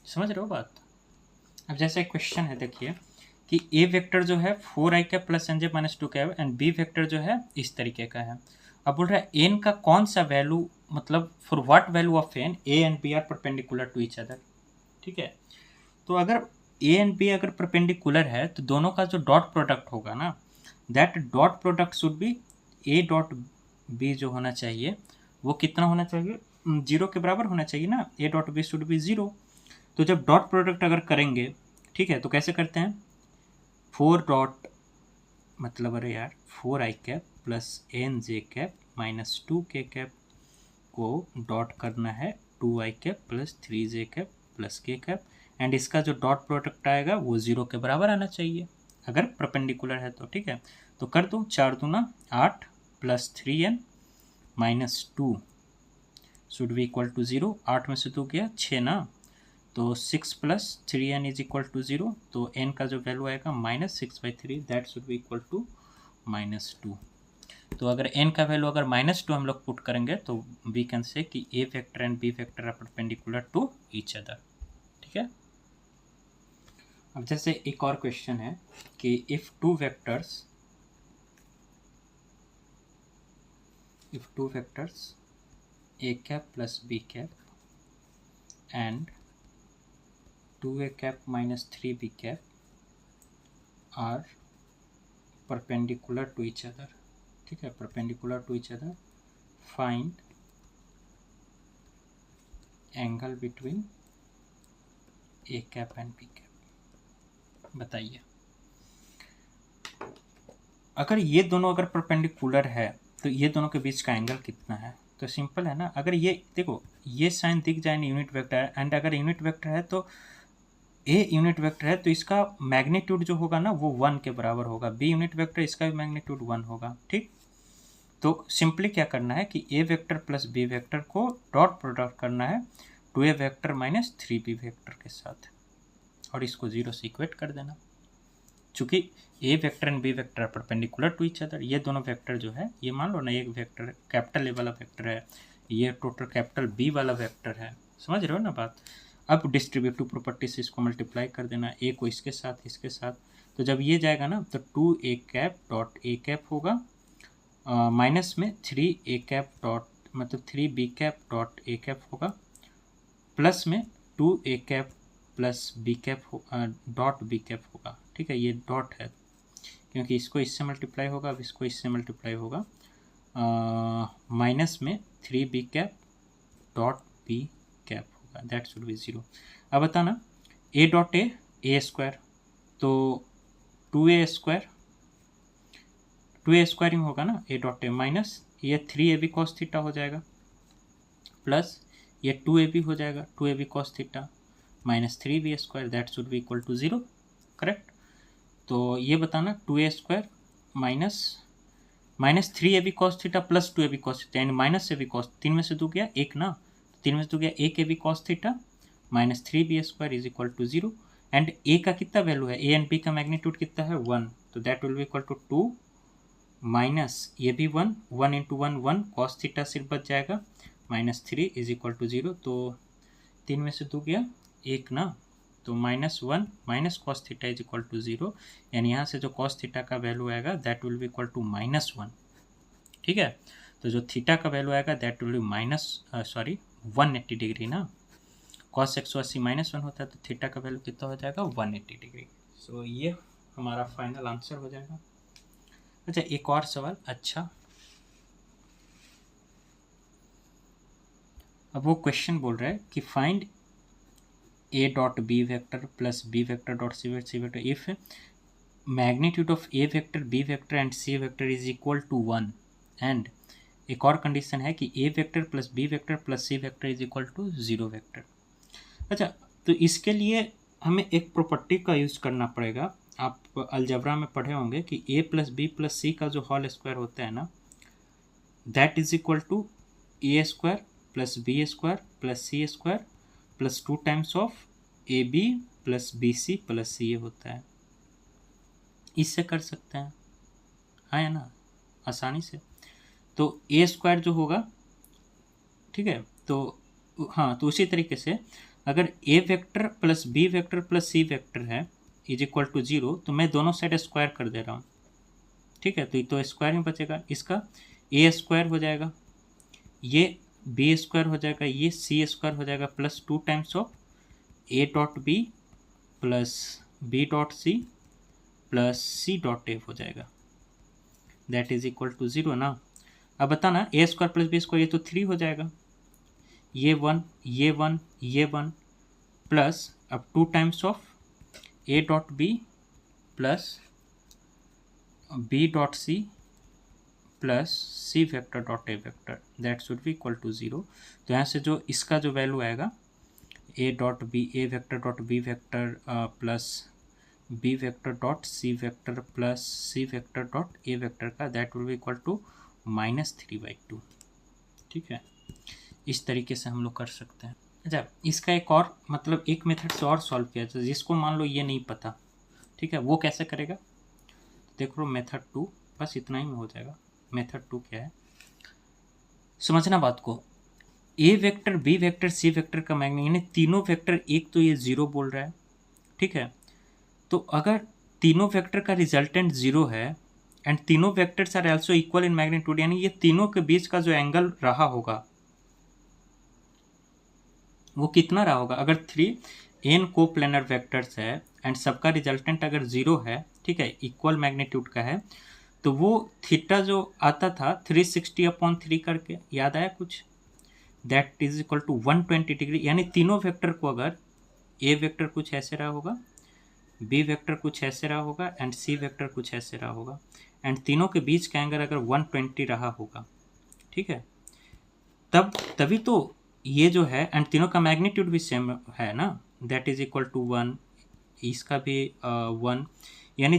समझ रहे हो बात? अब जैसे एक क्वेश्चन है, देखिए कि ए वेक्टर जो है 4i cap plus N J minus 2 cap and B vector जो है इस तरीके का है। अब बोल रहा है एन का कौन सा वैल्यू, मतलब for what value of N A and B are perpendicular to each other. ठीक है, तो अगर ए एंड बी अगर परपेंडिकुलर है तो दोनों का जो डॉट प्रोडक्ट होगा ना, that dot product should be A dot B जो होना चाहिए वो कितना होना चाहिए, 0 के बराबर होना चाहिए ना। A dot B should be 0। तो जब डॉट प्रोडक्ट अगर करेंगे, ठीक है, तो कैसे करते हैं, 4 डॉट मतलब अरे यार 4i cap plus N J cap minus 2k cap को डॉट करना है 2i cap plus 3j cap plus k cap, and इसका जो डॉट प्रोडक्ट आएगा वो 0 के बराबर आना चाहिए अगर परपेंडिकुलर है तो। ठीक है, तो कर दो, 4 दूना 8 plus 3n minus 2 should be equal to 0। 8 में से 2 गया 6 ना, तो 6 plus 3n is equal to 0। तो n का जो वैल्यू आएगा -6/3, that should be equal to -2। तो अगर n का वैल्यू अगर -2 हम लोग पुट करेंगे तो वी कैन से कि a vector and b vector are perpendicular to each other. ठीक है, अब जैसे एक और क्वेश्चन है कि if two vectors a cap plus b cap and 2a cap minus 3b cap are perpendicular to each other. ठीक है, perpendicular to each other, find angle between A cap and B cap. बताइए, अगर ये दोनों अगर perpendicular है तो ये दोनों के बीच का एंगल कितना है? तो सिंपल है ना, अगर ये देखो ये साइन दिख जाए यूनिट वेक्टर एंड अगर यूनिट वेक्टर है तो ए यूनिट वेक्टर है तो इसका मैग्नीट्यूड जो होगा ना वो 1 के बराबर होगा। बी यूनिट वेक्टर, इसका भी मैग्नीट्यूड 1 होगा। ठीक, तो सिंपली क्या करना है कि A vector plus B vector को डॉट प्रोडक्ट करना है 2a vector minus 3b vector के साथ और इसको 0 से इक्वेट कर देना। चूंकि A vector and B vector are perpendicular to each other, ये दोनों वेक्टर जो है, ये मान लो ना एक वेक्टर कैपिटल ए वाला वेक्टर है, ये टोटल कैपिटल बी वाला वेक्टर है। समझ रहे हो ना बात? अब डिस्ट्रीब्यूटिव प्रॉपर्टी से इसको मल्टीप्लाई कर देना, ए को इसके साथ इसके साथ, तो जब ये जाएगा ना तो 2a cap dot A cap होगा माइनस में 3a कैप डॉट मतलब 3b cap dot A cap होगा, प्लस में 2a cap plus B cap dot B cap होगा। ठीक है, ये डॉट है क्योंकि इसको इससे मल्टीप्लाई होगा, अब इसको इससे मल्टीप्लाई होगा, माइनस में 3b cap dot B cap होगा, दैट शुड बी 0। अब बताना ए डॉट ए स्क्वायर, तो 2a स्क्वायरिंग होगा ना, ए डॉट ए माइनस ये 3ab कॉस थीटा हो जाएगा, प्लस ये 2ab हो जाएगा 2ab cos theta minus 3b square, that should be equal to 0। Correct, तो ये बताना 2a square minus 3ab cos theta plus 2ab cos theta यानी माइनस ab कॉस, 3 में से 2 गया 1 ना, 3 में से 2 गया 1ab cos theta minus 3b square is equal to 0। And A का कितना वैल्यू है, ए एंड बी का मैग्नीट्यूड कितना है 1, तो that will be equal to 2 minus ये भी 1 इंटू 1 कॉस थीटा सिर्फ बच जाएगा माइनस 3 इज इक्वल टू 0। तो 3 में से 2 गया 1 ना, तो -1 minus cos theta is equal to 0, यानी यहाँ से जो कॉस थीटा का वैल्यू आएगा that will be equal to -1। ठीक है, तो जो थीटा का वैल्यू आएगा दैट विल बी 180 डिग्री ना, कॉस 180 -1 होता है तो थीटा का वैल्यू कितना हो जाएगा 180 डिग्री। सो ये हमारा फाइनल आंसर हो जाएगा। अच्छा, एक और सवाल। अच्छा, अब वो क्वेश्चन बोल रहा है कि find A dot B vector plus B vector dot C vector if magnitude of A vector B vector and C vector is equal to 1 and एक और कंडीशन है कि A vector plus B vector plus C vector is equal to 0 vector. अच्छा, तो इसके लिए हमें एक प्रॉपर्टी का यूज करना पड़ेगा। आप अलजेब्रा में पढ़े होंगे कि a plus B plus C का जो होल स्क्वायर होता है ना, that is equal to A square plus B square plus C square plus 2 times of A B plus B C plus C, ये होता है। इससे कर सकते हैं, हाँ है ना। आसानी से। तो ए स्क्वायर जो होगा, ठीक है, तो हाँ, तो उसी तरीके से अगर ए vector plus B vector plus C vector है इज इक्वल टू 0, तो मैं दोनों साइड स्क्वायर कर दे रहा हूँ, ठीक है। तो ये तो स्क्वायर ही बचेगा, इसका ए स्क्वायर हो जाएगा, ये बी स्क्वायर हो जाएगा, ये सी स्क्वायर हो जाएगा, plus 2 times of A dot B plus B dot C plus C dot A हो जाएगा, दैट इज इक्वल टू 0 ना। अब बताना ए स्क्वायर प्लस बी स्क्वायर, ये तो 3 हो जाएगा, ये 1 ये 1 ये 1 प्लस अब 2 times of A dot B plus B dot C plus C vector dot A vector, that should be equal to 0। तो यहाँ से जो इसका जो वैल्यू आएगा A dot B A vector dot B vector plus B vector dot C vector plus C vector dot A vector का, that will be equal to -3/2, ठीक है। इस तरीके से हम लोग कर सकते हैं। अच्छा, इसका एक और मतलब एक मेथड से और सॉल्व किया जाए, जिसको मान लो ये नहीं पता, ठीक है, वो कैसे करेगा, देख लो मेथड 2, बस इतना ही में हो जाएगा। मेथड 2 क्या है, समझना बात को। A vector B vector C vector का मैग्नीट्यूड, यानी तीनों वेक्टर, एक तो ये 0 बोल रहा है, ठीक है। तो अगर तीनों वेक्टर का रिजल्टेंट 0 है एंड तीनों vectors are also equal in magnitude, यानी ये तीनों के बीच का जो एंगल रहा होगा वो कितना रहा होगा। अगर 3 कोप्लेनर वेक्टर्स है एंड सबका रिजल्टेंट अगर 0 है, ठीक है, इक्वल मैग्नीट्यूड का है, तो वो थीटा जो आता था 360/3 करके, याद आया कुछ, that is equal to 120 degree. यानी तीनों वेक्टर को अगर ए वेक्टर कुछ ऐसे रहा होगा, बी वेक्टर कुछ ऐसे रहा होगा एंड सी वेक्टर कुछ ऐसे रहा होगा, एंड तीनों के बीच का एंगल अगर 120 रहा होगा, ठीक है, तभी तो ये जो है, एंड तीनों का मैग्नीट्यूड भी सेम है ना, दैट इज इक्वल टू 1, इसका भी 1, यानी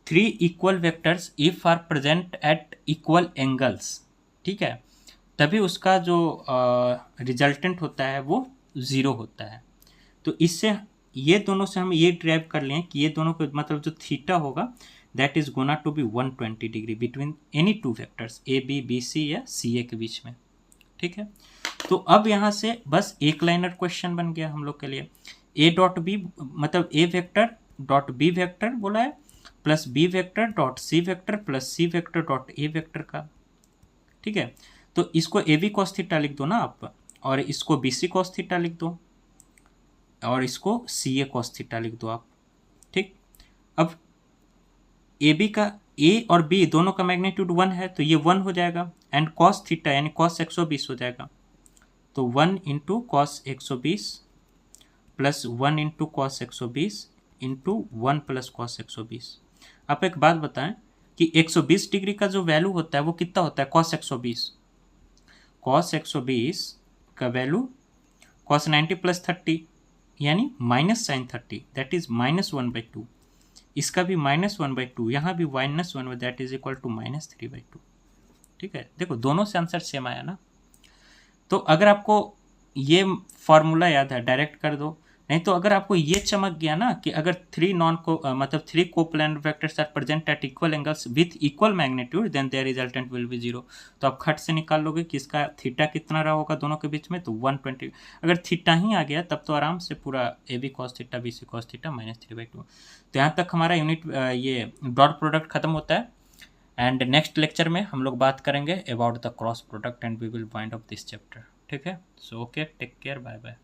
3 equal vectors if are present at equal angles, ठीक है, तभी उसका जो रिजल्टेंट होता है वो 0 होता है। तो इससे ये दोनों से हम ये ड्राइव कर लें कि ये दोनों को मतलब जो थीटा होगा that is gonna to be 120 degree between any two vectors A B B C या सी ए के बीच में, ठीक है। तो अब यहाँ से बस एक लाइनर क्वेश्चन बन गया हम लोग के लिए। ए डॉट बी मतलब A vector dot B vector बोला है plus B vector dot C vector plus C vector dot A vector का, ठीक है। तो इसको ए बी कॉस थीटा लिख दो ना आप, और इसको बी सी कॉस थीटा लिख दो, और इसको सी ए कॉस थीटा लिख दो आप, ठीक। अब ए बी का ए और बी दोनों का मैग्नीट्यूड 1 है, तो ये 1 हो जाएगा, एंड कॉस थीटा यानी कॉस 120 हो जाएगा, तो 1 into cos 120 plus 1 into cos 120 into 1 plus cos 120। आप एक बात बताएं कि 120 डिग्री का जो वैल्यू होता है वो कितना होता है, कॉस 120, कॉस 120 का वैल्यू कॉस 90 प्लस 30 यानी माइनस साइन 30, दैट इज -1/2, इसका भी -1/2, यहाँ भी -1, दैट इज इक्वल टू -3/2, ठीक है। देखो दोनों से आंसर सेम आया ना। तो अगर आपको ये फॉर्मूला याद है डायरेक्ट कर दो, नहीं तो अगर आपको ये चमक गया ना कि अगर 3 coplanar vectors are present at equal angles with equal magnitude then their resultant will be 0, तो आप खट से निकाल लोगे कि इसका थीटा कितना रहा होगा दोनों के बीच में, तो 120। अगर थीटा ही आ गया तब तो आराम से पूरा A B cos theta B C cos theta -3/2। तो यहाँ तक हमारा यूनिट ये डॉट प्रोडक्ट खत्म होता है, एंड नेक्स्ट लेक्चर में हम लोग बात करेंगे about the cross product and we will wind up this chapter, ठीक है। So okay, take care, bye bye.